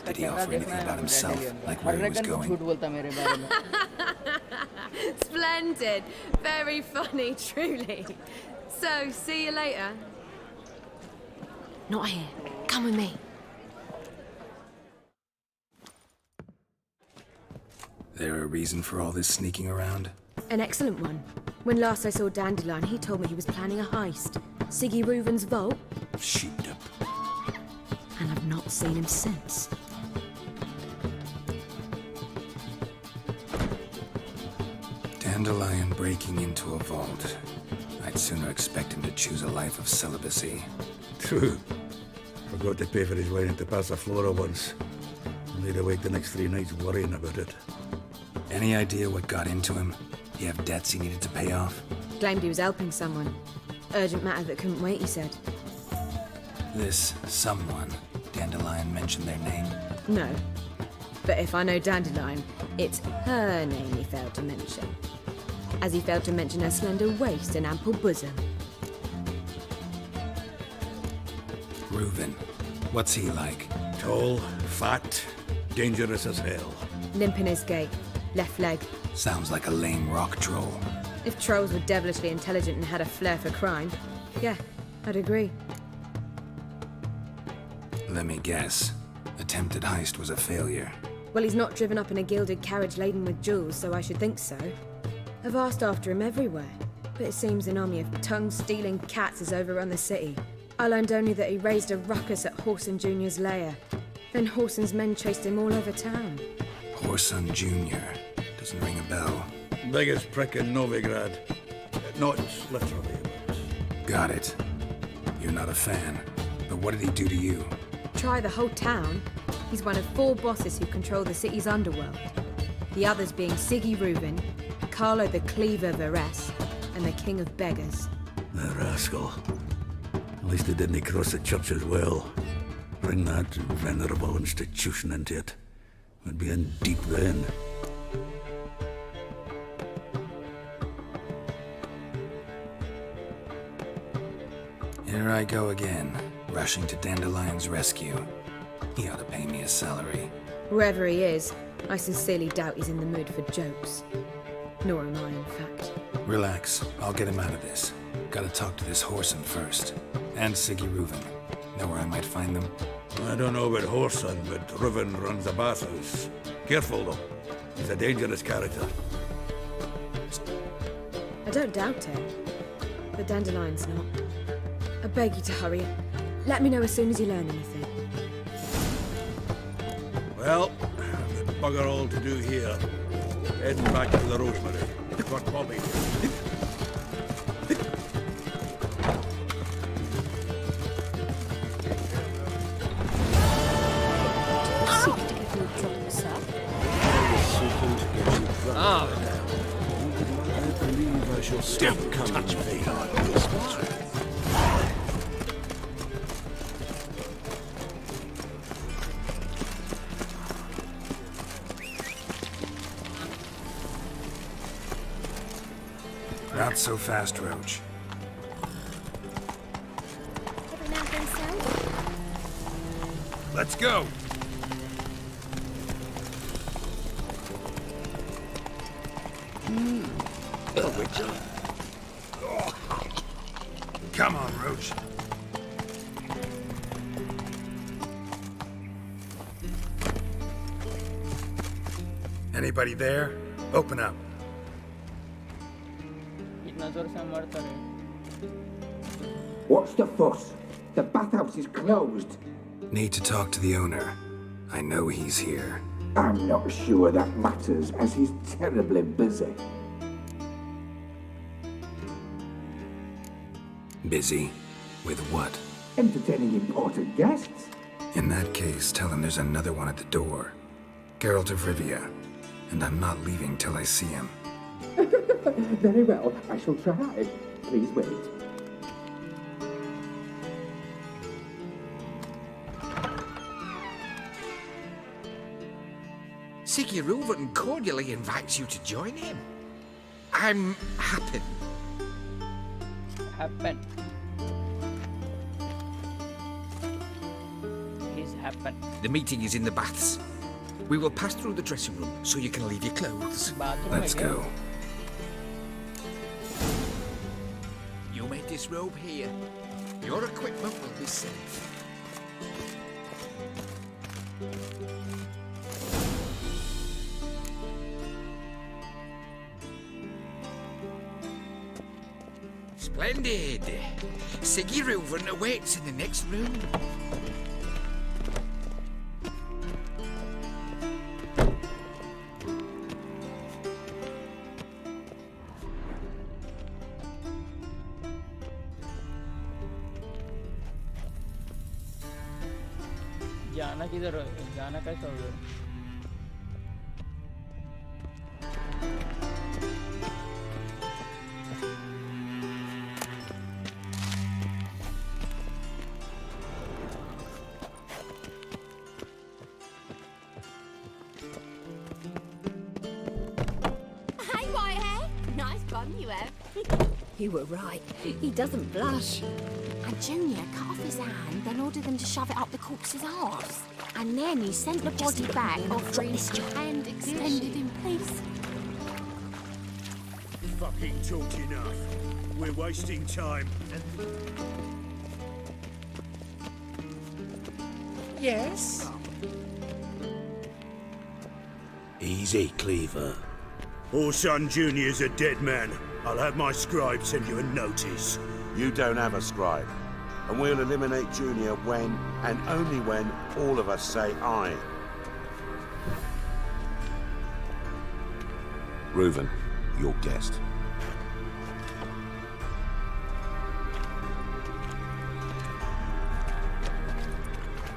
Did he offer anything about himself, like where he was going? Splendid. Very funny, truly. So, see you later. Not here. Come with me. There a reason for all this sneaking around? An excellent one. When last I saw Dandelion, he told me he was planning a heist. Siggy Reuven's vault. sheepdom. And I've not seen him since. Dandelion breaking into a vault. I'd sooner expect him to choose a life of celibacy. True. Forgot to pay for his wine at the Passaflora once. Laid awake the next 3 nights worrying about it. Any idea what got into him? He have debts he needed to pay off? Claimed he was helping someone. Urgent matter that couldn't wait, he said. This someone, Dandelion mentioned their name? No. But if I know Dandelion, it's her name he failed to mention. As he failed to mention her slender waist and ample bosom. Reuven. What's he like? Tall, fat, dangerous as hell. Limp in his gait. Left leg. Sounds like a lame rock troll. If trolls were devilishly intelligent and had a flair for crime, yeah, I'd agree. Let me guess. Attempted heist was a failure. Well, he's not driven up in a gilded carriage laden with jewels, so I should think so. I've asked after him everywhere, but it seems an army of tongue-stealing cats has overrun the city. I learned only that he raised a ruckus at Horson Jr.'s lair. Then Horson's men chased him all over town. Horson Jr. Doesn't ring a bell. Biggest prick in Novigrad. Not literally, but... Got it. You're not a fan. But what did he do to you? Try the whole town. He's one of 4 bosses who control the city's underworld. The others being Siggy Reuven, Carlo the Cleaver Varese, and the King of Beggars. The rascal. At least he didn't cross the church as well. Bring that venerable institution into it. We'd be in deep then. Here I go again, rushing to Dandelion's rescue. He ought to pay me a salary. Whoever he is, I sincerely doubt he's in the mood for jokes. Nor am I, in fact. Relax, I'll get him out of this. Gotta talk to this Whoreson first. And Siggy Reuven. Know where I might find them? I don't know about Whoreson, but Reuven runs a bathhouse. Careful, though. He's a dangerous character. I don't doubt it. But Dandelion's not. I beg you to hurry. Let me know as soon as you learn anything. Well, I've got bugger all to do here. Heading back to the Rosemary. Got Bobby. Ah, I believe I shall stop coming this way. Not so fast, Roach. Let's go. Come on, Roach. Anybody there? Open up. What's the fuss? The bathhouse is closed. Need to talk to the owner. I know he's here. I'm not sure that matters, as he's terribly busy. Busy? With what? Entertaining important guests. In that case, tell him there's another one at the door. Geralt of Rivia. And I'm not leaving till I see him. Very well, I shall try. Please wait. Siggy Reuven cordially invites you to join him. I'm happy. Happen. He's happen. The meeting is in the baths. We will pass through the dressing room so you can leave your clothes. Let's go. You may disrobe here. Your equipment will be safe. Splendid. Siggy Reuven awaits in the next room. जाना किधर है? जाना कैसा होगा? Hey, Whitehair. Nice bun you have. You were right. He doesn't blush. And Junior cut off his hand, then ordered them to shove it up the corpse's arse. And then he sent the body back offering his hand extended in peace. Fucking talk enough. We're wasting time. Yes? Easy, Cleaver. Orson Jr.'s a dead man. I'll have my scribe send you a notice. You don't have a scribe. And we'll eliminate Junior when, and only when, all of us say aye. Reuven, your guest.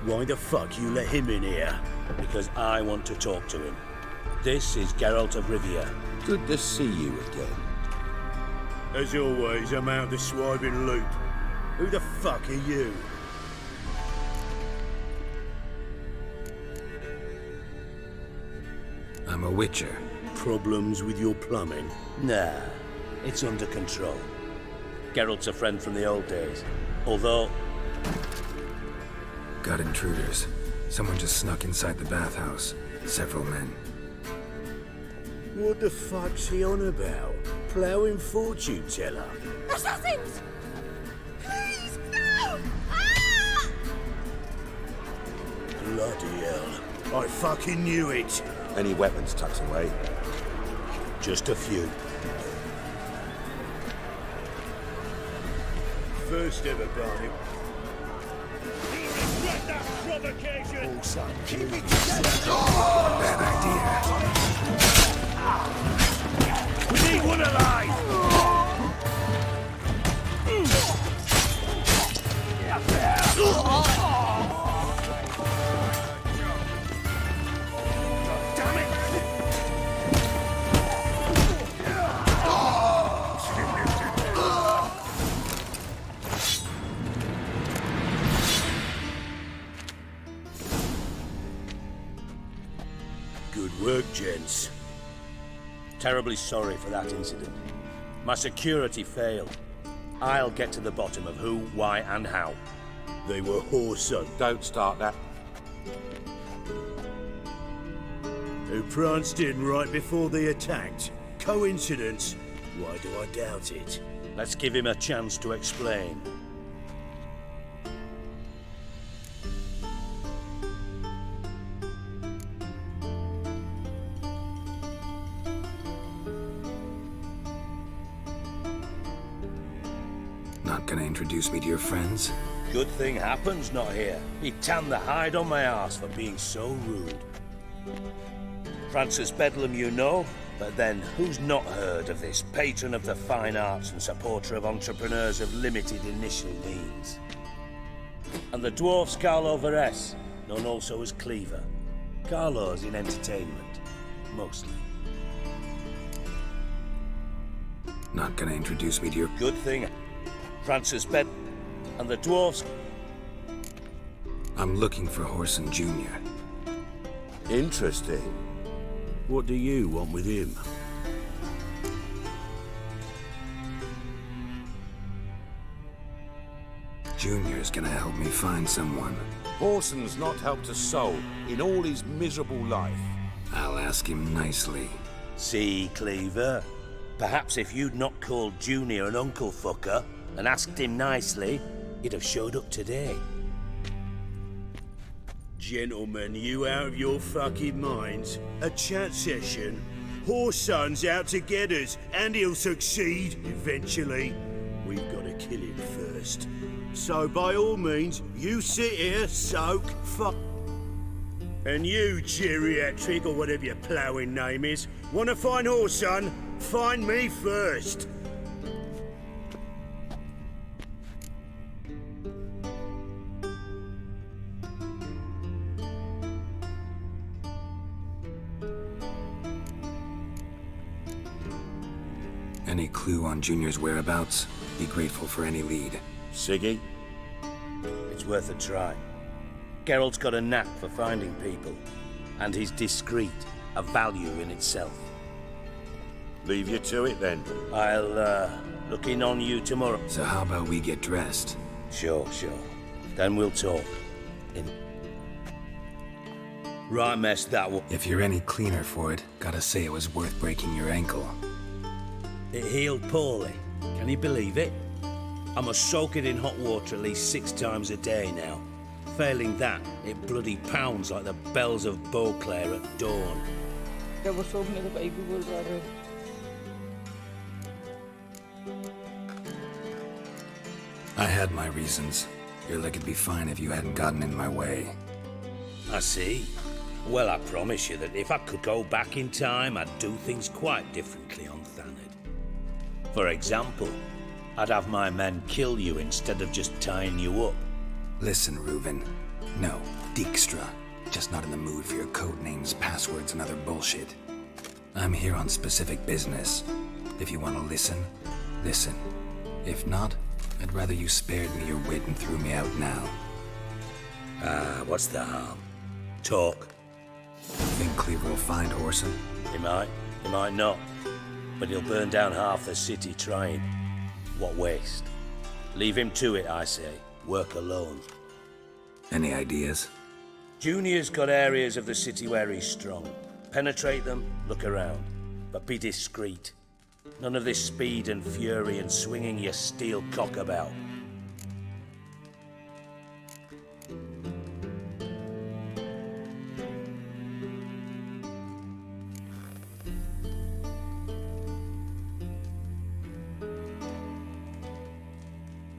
Why the fuck you let him in here? Because I want to talk to him. This is Geralt of Rivia. Good to see you again. As always, I'm out the swiping loop. Who the fuck are you? I'm a witcher. Problems with your plumbing? Nah, it's under control. Geralt's a friend from the old days. Although... Got intruders. Someone just snuck inside the bathhouse. Several men. What the fuck's he on about? Ploughing fortune teller? Assassins! Please, no! Ah! Bloody hell. I fucking knew it. Any weapons tucked away? Just a few. First ever Barney. Regret that provocation! Oh, son, keep it Bad idea. We need one alive! Damn it! Good work, gents. Terribly sorry for that incident. My security failed. I'll get to the bottom of who, why, and how. They were whoreson. Don't start that. Who pranced in right before they attacked. Coincidence? Why do I doubt it? Let's give him a chance to explain. Not gonna introduce me to your friends? Good thing Happen's not here. He tanned the hide on my arse for being so rude. Francis Bedlam you know, but then who's not heard of this patron of the fine arts and supporter of entrepreneurs of limited initial means? And the dwarf's Carlo Veres, known also as Cleaver. Carlo's in entertainment, mostly. Not gonna introduce me to your... Good thing Francis Bed and the dwarfs. I'm looking for Horson Jr. Interesting. What do you want with him? Junior's gonna help me find someone. Horson's not helped a soul in all his miserable life. I'll ask him nicely. See, Cleaver? Perhaps if you'd not called Junior an uncle fucker and asked him nicely, he'd have showed up today. Gentlemen, you out of your fucking minds? A chat session? Horson's out to get us, and he'll succeed eventually. We've got to kill him first. So by all means, you sit here, soak, fuck. And you, geriatric, or whatever your ploughing name is, wanna find Horson? Find me first. Any clue on Junior's whereabouts? Be grateful for any lead. Siggy? It's worth a try. Geralt's got a knack for finding people, and he's discreet, a value in itself. Leave you to it then. I'll look in on you tomorrow. So how about we get dressed? Sure. Then we'll talk. Right, mess that one. If you're any cleaner for it, gotta say it was worth breaking your ankle. It healed poorly. Can you believe it? I must soak it in hot water at least 6 times a day now. Failing that, it bloody pounds like the bells of Beauclair at dawn. क्या वो सब मेरे भाई भी बोल रहा है? I had my reasons. Your leg would be fine if you hadn't gotten in my way. I see. Well, I promise you that if I could go back in time, I'd do things quite differently on Thanad. For example, I'd have my men kill you instead of just tying you up. Listen, Reuven. No, Dijkstra. Just not in the mood for your code names, passwords, and other bullshit. I'm here on specific business. If you want to listen, listen. If not, I'd rather you spared me your wit and threw me out now. What's the harm? Talk. think Cleaver will find Horson? He might not. But he'll burn down half the city trying. What waste? Leave him to it, I say. Work alone. Any ideas? Junior's got areas of the city where he's strong. Penetrate them, look around. But be discreet. None of this speed and fury and swinging your steel cock about.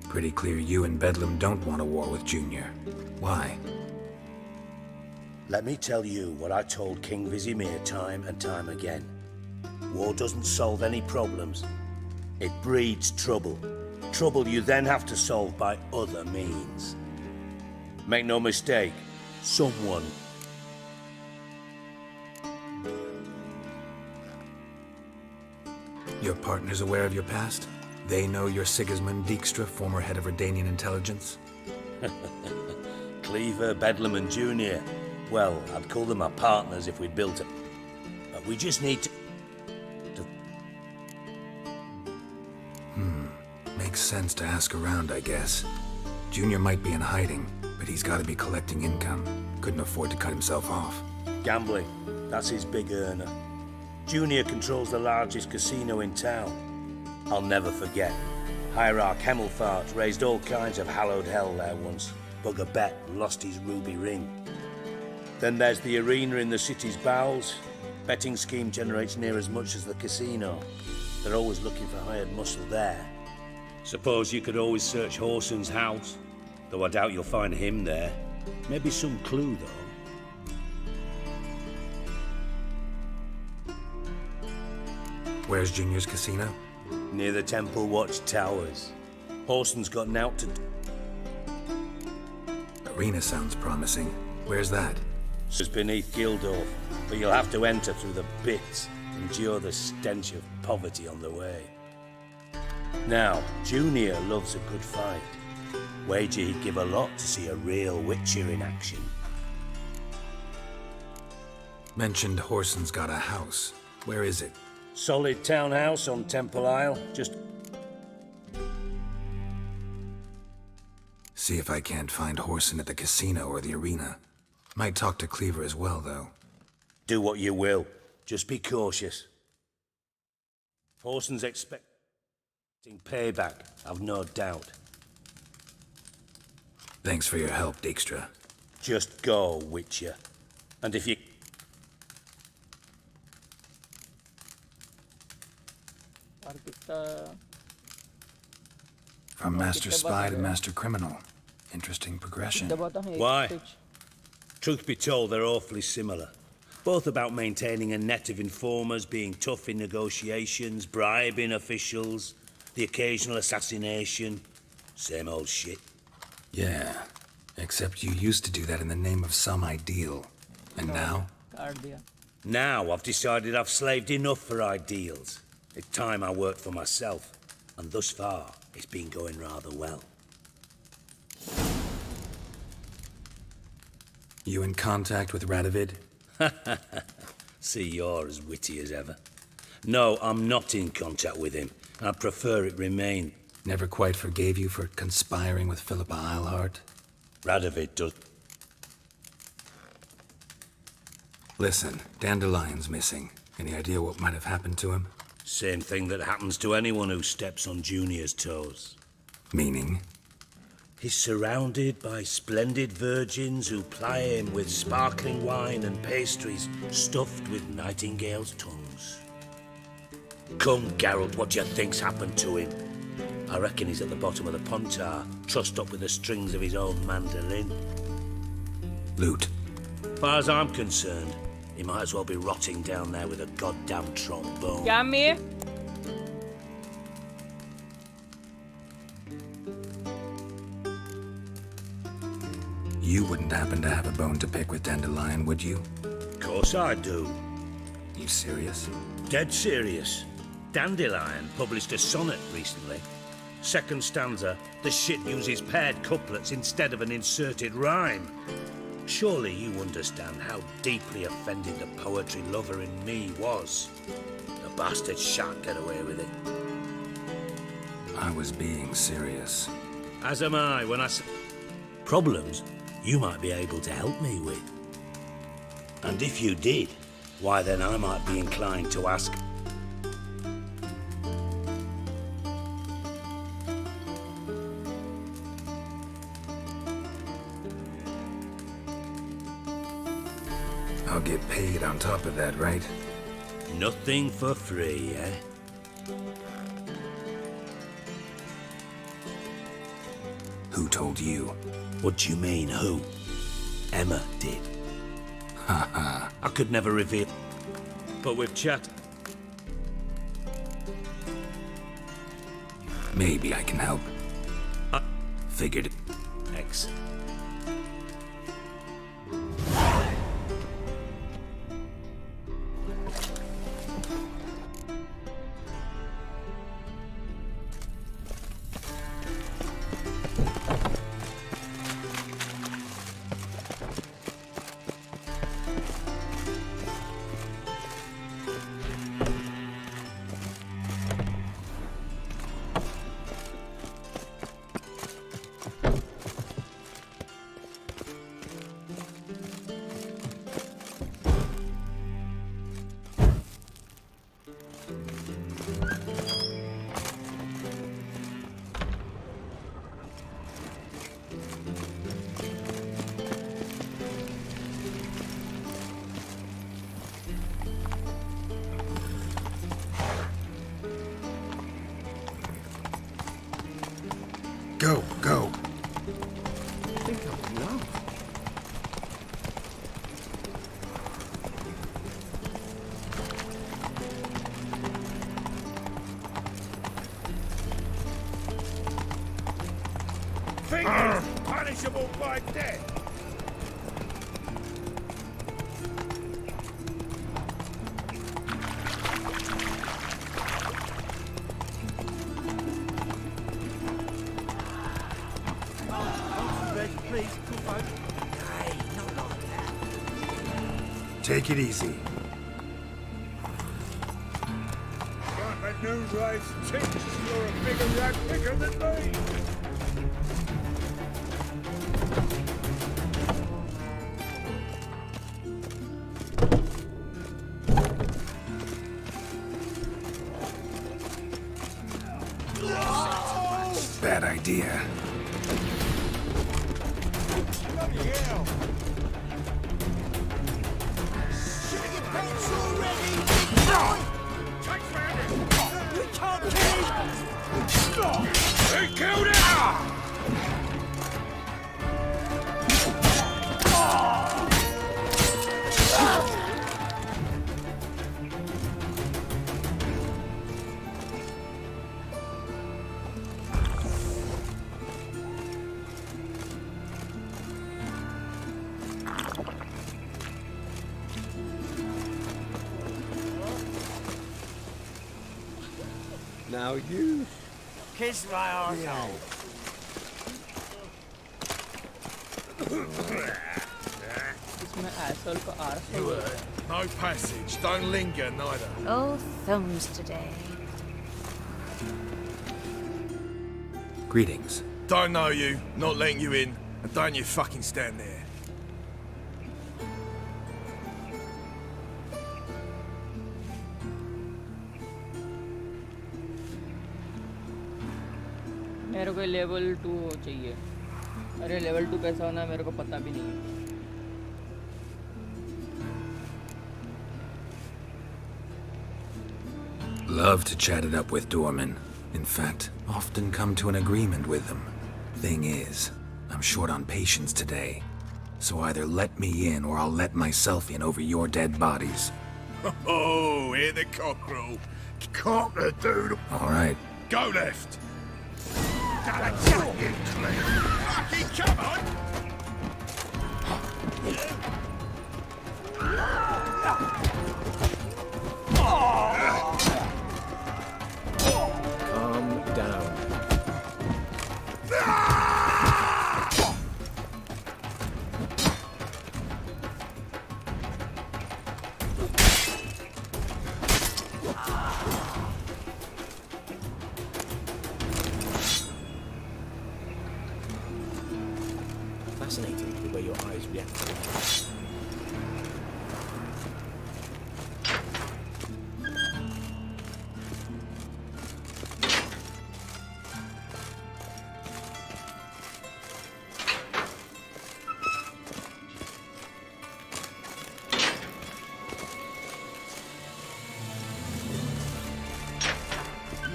Pretty clear you and Bedlam don't want a war with Junior. Why? Let me tell you what I told King Vizimir time and time again. War doesn't solve any problems. It breeds trouble. Trouble you then have to solve by other means. Make no mistake, someone... Your partner's aware of your past? They know you're Sigismund Dijkstra, former head of Redanian intelligence? Cleaver, Bedlam and Junior. Well, I'd call them our partners if we'd built it. But we just need to... Makes sense to ask around, I guess. Junior might be in hiding, but he's got to be collecting income. Couldn't afford to cut himself off. Gambling. That's his big earner. Junior controls the largest casino in town. I'll never forget. Hierarch Hemmelfart raised all kinds of hallowed hell there once. Bugger Bet lost his ruby ring. Then there's the arena in the city's bowels. Betting scheme generates near as much as the casino. They're always looking for hired muscle there. Suppose you could always search Horson's house, though I doubt you'll find him there. Maybe some clue, though. Where's Junior's casino? Near the Temple Watch Towers. Horson's got an out to... Arena sounds promising. Where's that? It's beneath Gildorf, but you'll have to enter through the pits, endure the stench of poverty on the way. Now, Junior loves a good fight. Wager he'd give a lot to see a real Witcher in action. Mentioned Horson's got a house. Where is it? Solid townhouse on Temple Isle, just... See if I can't find Horson at the casino or the arena. Might talk to Cleaver as well, though. Do what you will. Just be cautious. Horson's expecting payback, I've no doubt. Thanks for your help, Dijkstra. Just go, Witcher. And if you... From Master Spy to Master Criminal. Interesting progression. Why? Truth be told, they're awfully similar. Both about maintaining a net of informers, being tough in negotiations, bribing officials, the occasional assassination. Same old shit. Yeah, except you used to do that in the name of some ideal. And now? Now I've decided I've slaved enough for ideals. It's time I worked for myself. And thus far, it's been going rather well. You in contact with Radovid? See, you're as witty as ever. No, I'm not in contact with him. I'd prefer it remain. Never quite forgave you for conspiring with Philippa Eilhart? Radovid does. Listen, Dandelion's missing. Any idea what might have happened to him? Same thing that happens to anyone who steps on Junior's toes. Meaning? He's surrounded by splendid virgins who ply him with sparkling wine and pastries stuffed with nightingales' tongues. Come, Geralt, what do you think's happened to him? I reckon he's at the bottom of the Pontar, trussed up with the strings of his own mandolin. Loot. Far as I'm concerned, he might as well be rotting down there with a goddamn trombone. Yummy. You wouldn't happen to have a bone to pick with Dandelion, would you? Of course I do. You serious? Dead serious. Dandelion published a sonnet recently. Second stanza, the shit uses paired couplets instead of an inserted rhyme. Surely you understand how deeply offended the poetry lover in me was. The bastard shan't get away with it. I was being serious. As am I when I problems you might be able to help me with. And if you did, why then I might be inclined to ask. I'll get paid on top of that, right? Nothing for free, eh? Who told you? What do you mean, who? Emma did. Haha. I could never reveal. But we've chatted. Maybe I can help. Figured it. X. Go, go. I think I'm in love. Fingers punishable by death. Take it easy. Got the news right, Tinks. You're a bigger rat picker than me. Bad idea. They killed it! Now you kiss my arsehole. इसमें asshole को arsehole You heard. No passage. Don't linger, neither. Oh, thumbs today. Greetings. Don't know you. Not letting you in. And don't you fucking stand there. मेरे को level 2 चाहिए. अरे level 2 कैसा होना है मेरे को पता भी नहीं है. Love to chat it up with doormen. In fact, often come to an agreement with them. Thing is, I'm short on patience today. So either let me in or I'll let myself in over your dead bodies. Oh, hear the cockerel. Cock the doodle. All right. Go left. Fucking come on! calm down. eyes react.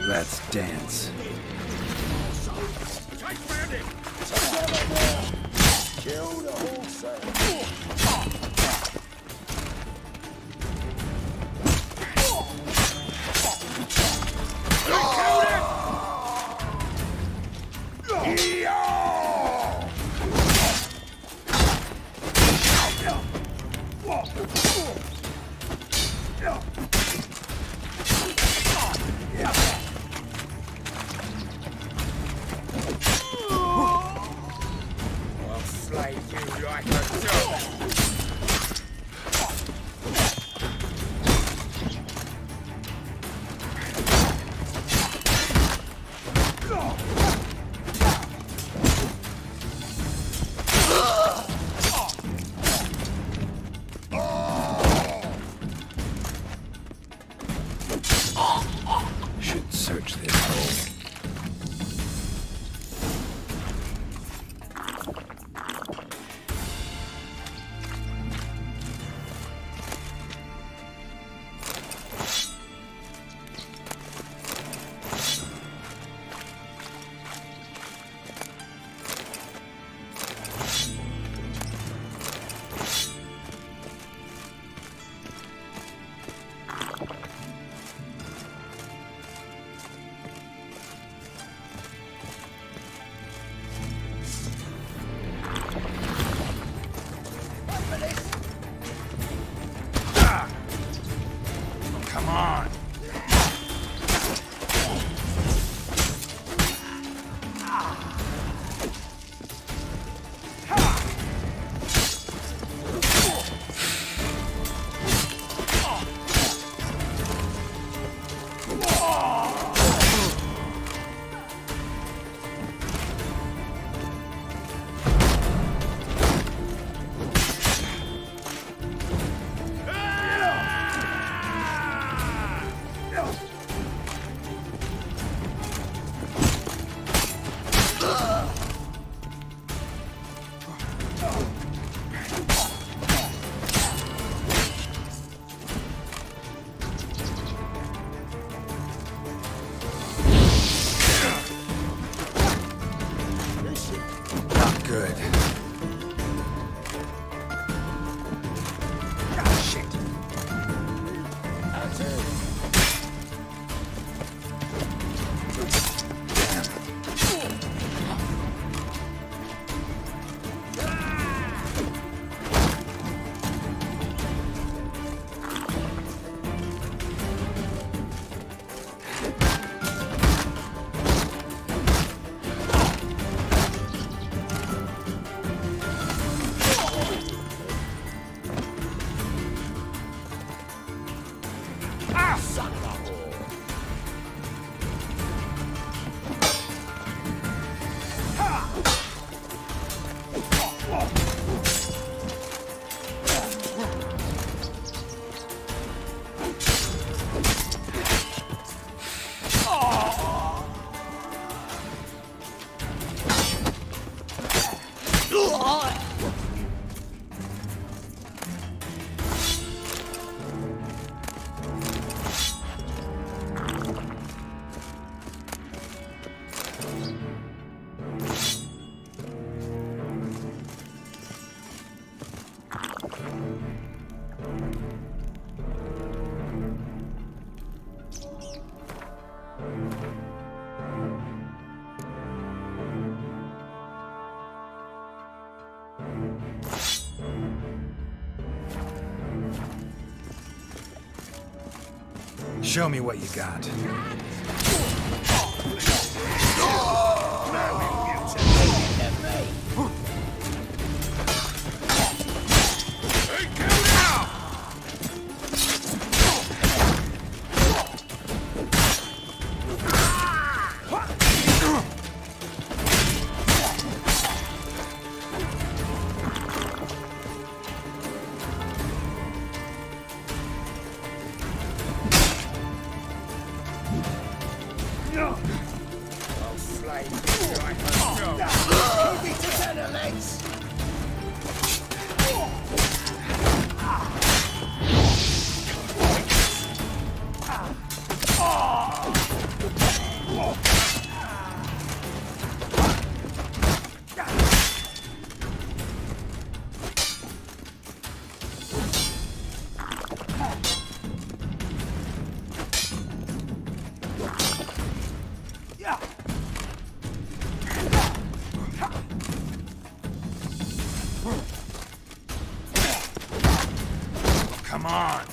Let's dance. Kill the whole set. Should search this hole. Come on. Not good. Shit. That's it. Show me what you got. go! Keep it together, lads! Come on!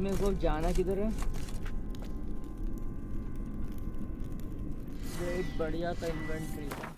मेरे को जाना किधर है? एक बढ़िया सा inventory था।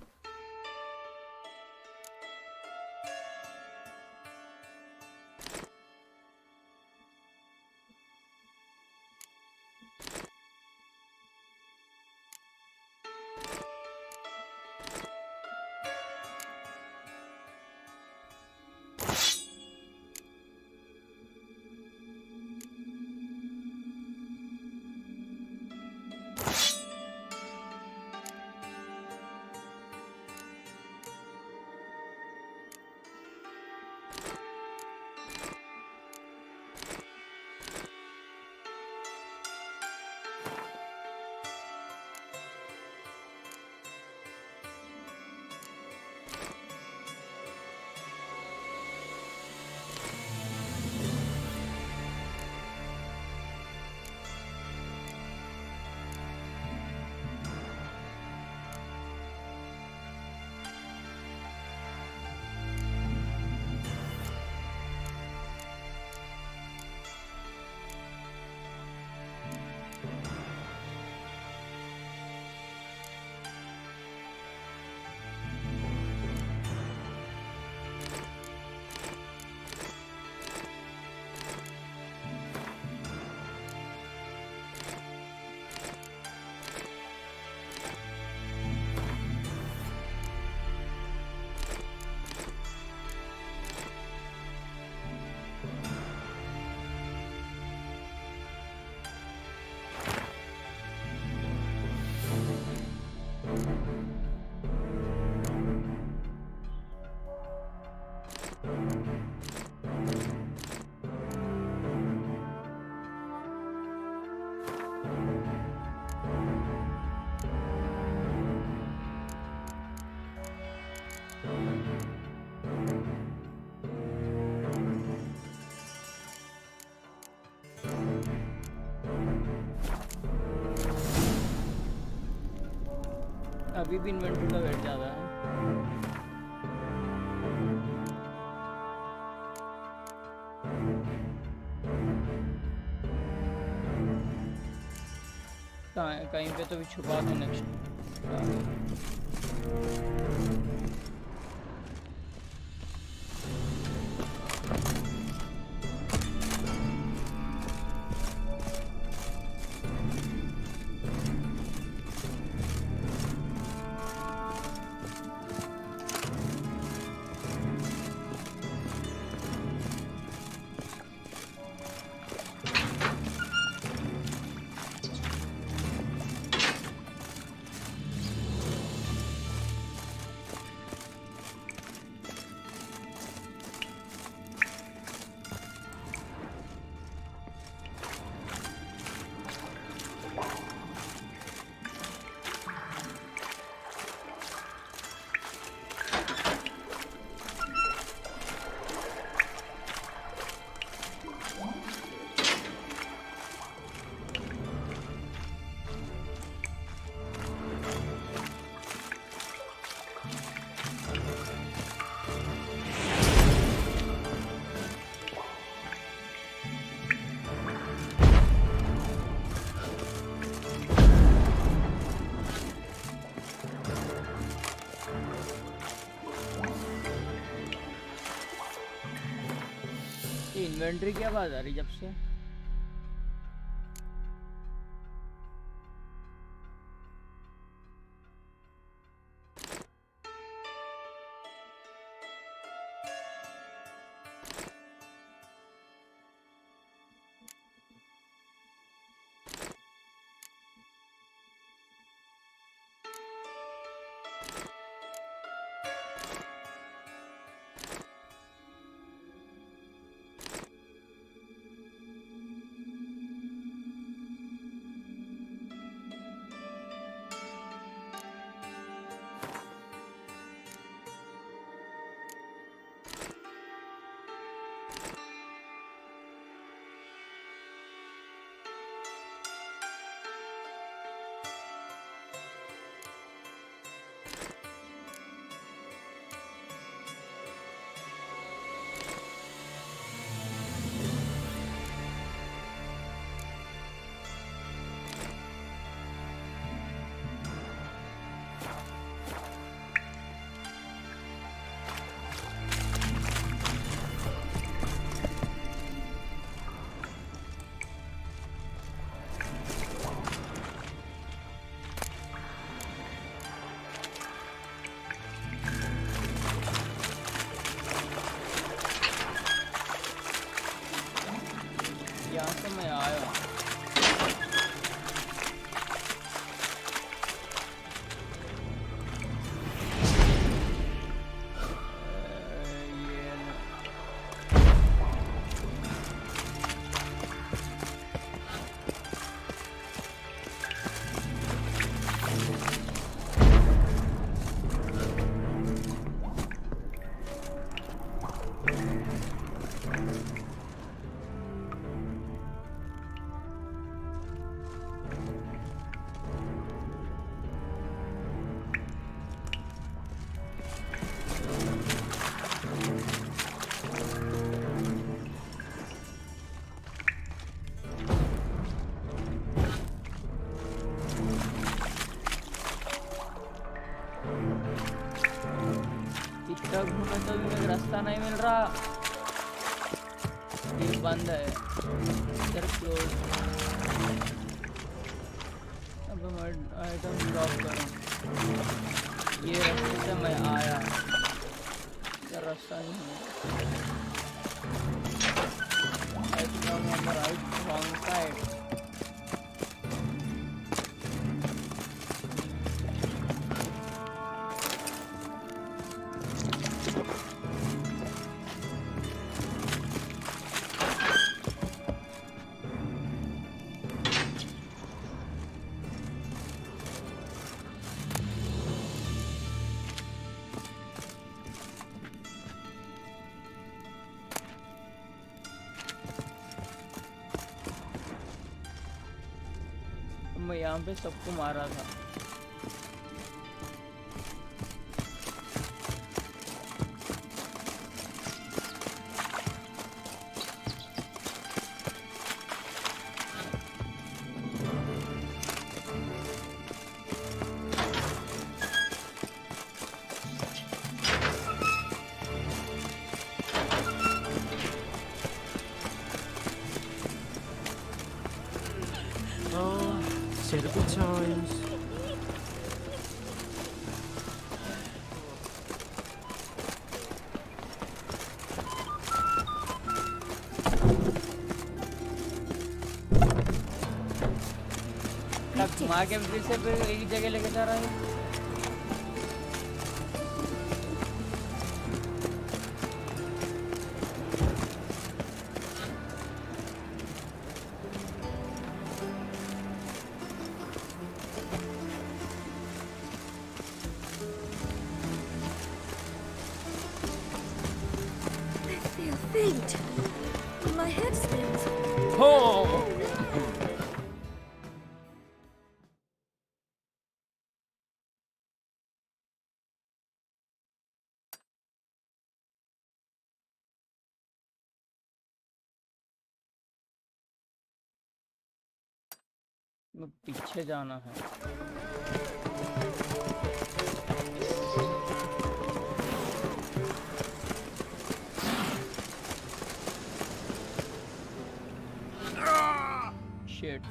अभी भी इन्वेंटरी का वेट ज़्यादा है। कहीं पे तो भी छुपा दो नेक्स्ट। इन्वेंटरी की आवाज आ रही जब से। रास्ता नहीं मिल रहा, ये बंद है, इधर क्लोज। अब मैं आइटम ड्रॉप करूँ, ये रास्ते से मैं आया, इधर रास्ता नहीं है। Item number right wrong side. जहाँ पे सबको मारा था। Therapy times. घुमा के फिर से एक ही जगह लेके जा रहा है। Faint. My head spins. Oh! पीछे जाना है। Shit.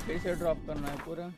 फिर से ड्रॉप करना है पूरा।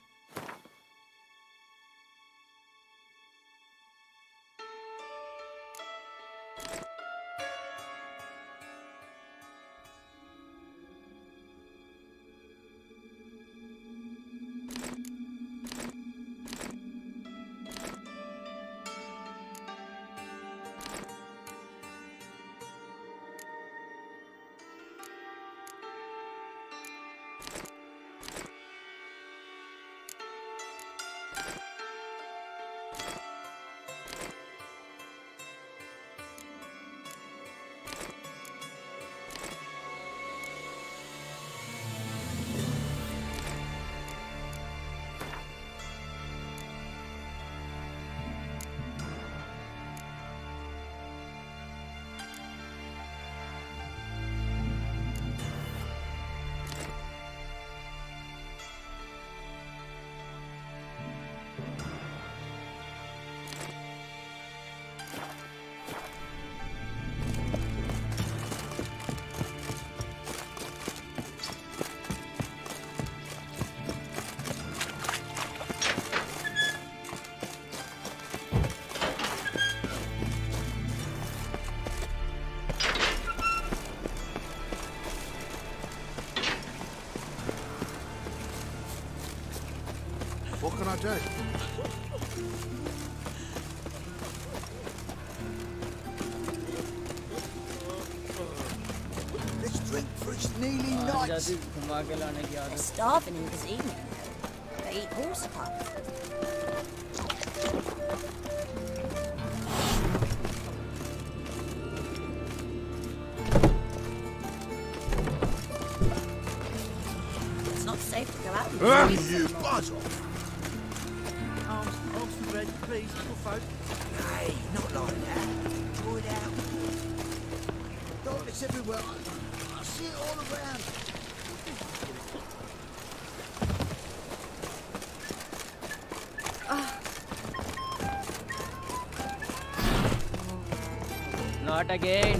What can I do? Let's drink for it's nearly night. They're starving in this evening. They eat horse pup. It's not safe to go out. You buzz off. Arms ready, please, little folk. Hey, not like that. Draw it out. Darkness everywhere. I see it all around. Not again.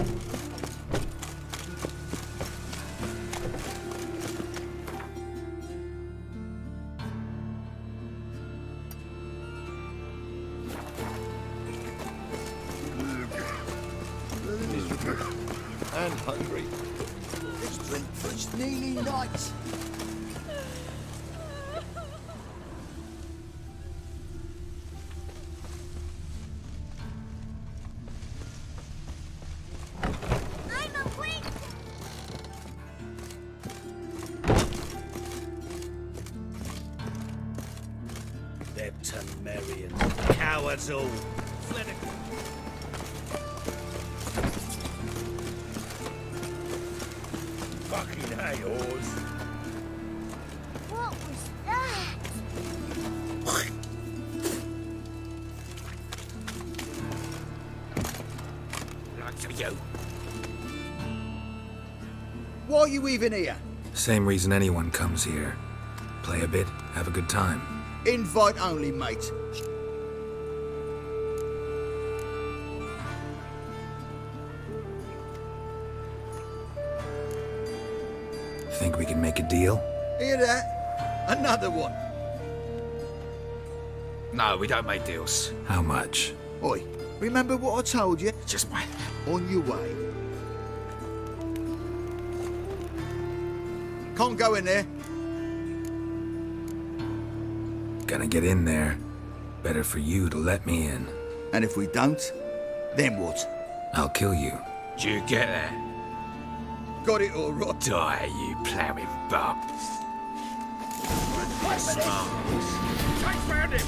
And hungry. This drink was nearly night. Neptunians, cowards all. Fucking hay-hors. What was that? Like you. Why are you even here? Same reason anyone comes here. Play a bit, have a good time. Invite only, mate. Think we can make a deal? Hear that? Another one. No, we don't make deals. How much? Oi, remember what I told you? Just wait. On your way. Can't go in there. Gonna get in there. Better for you to let me in. And if we don't, then what? I'll kill you. Do you get that? Got it all right. Die, you ploughing bum. Found him!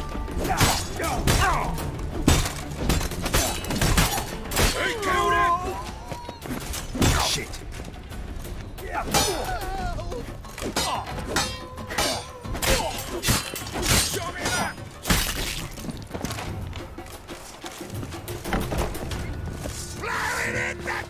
He killed him! Shit. Show me that! Blow it in the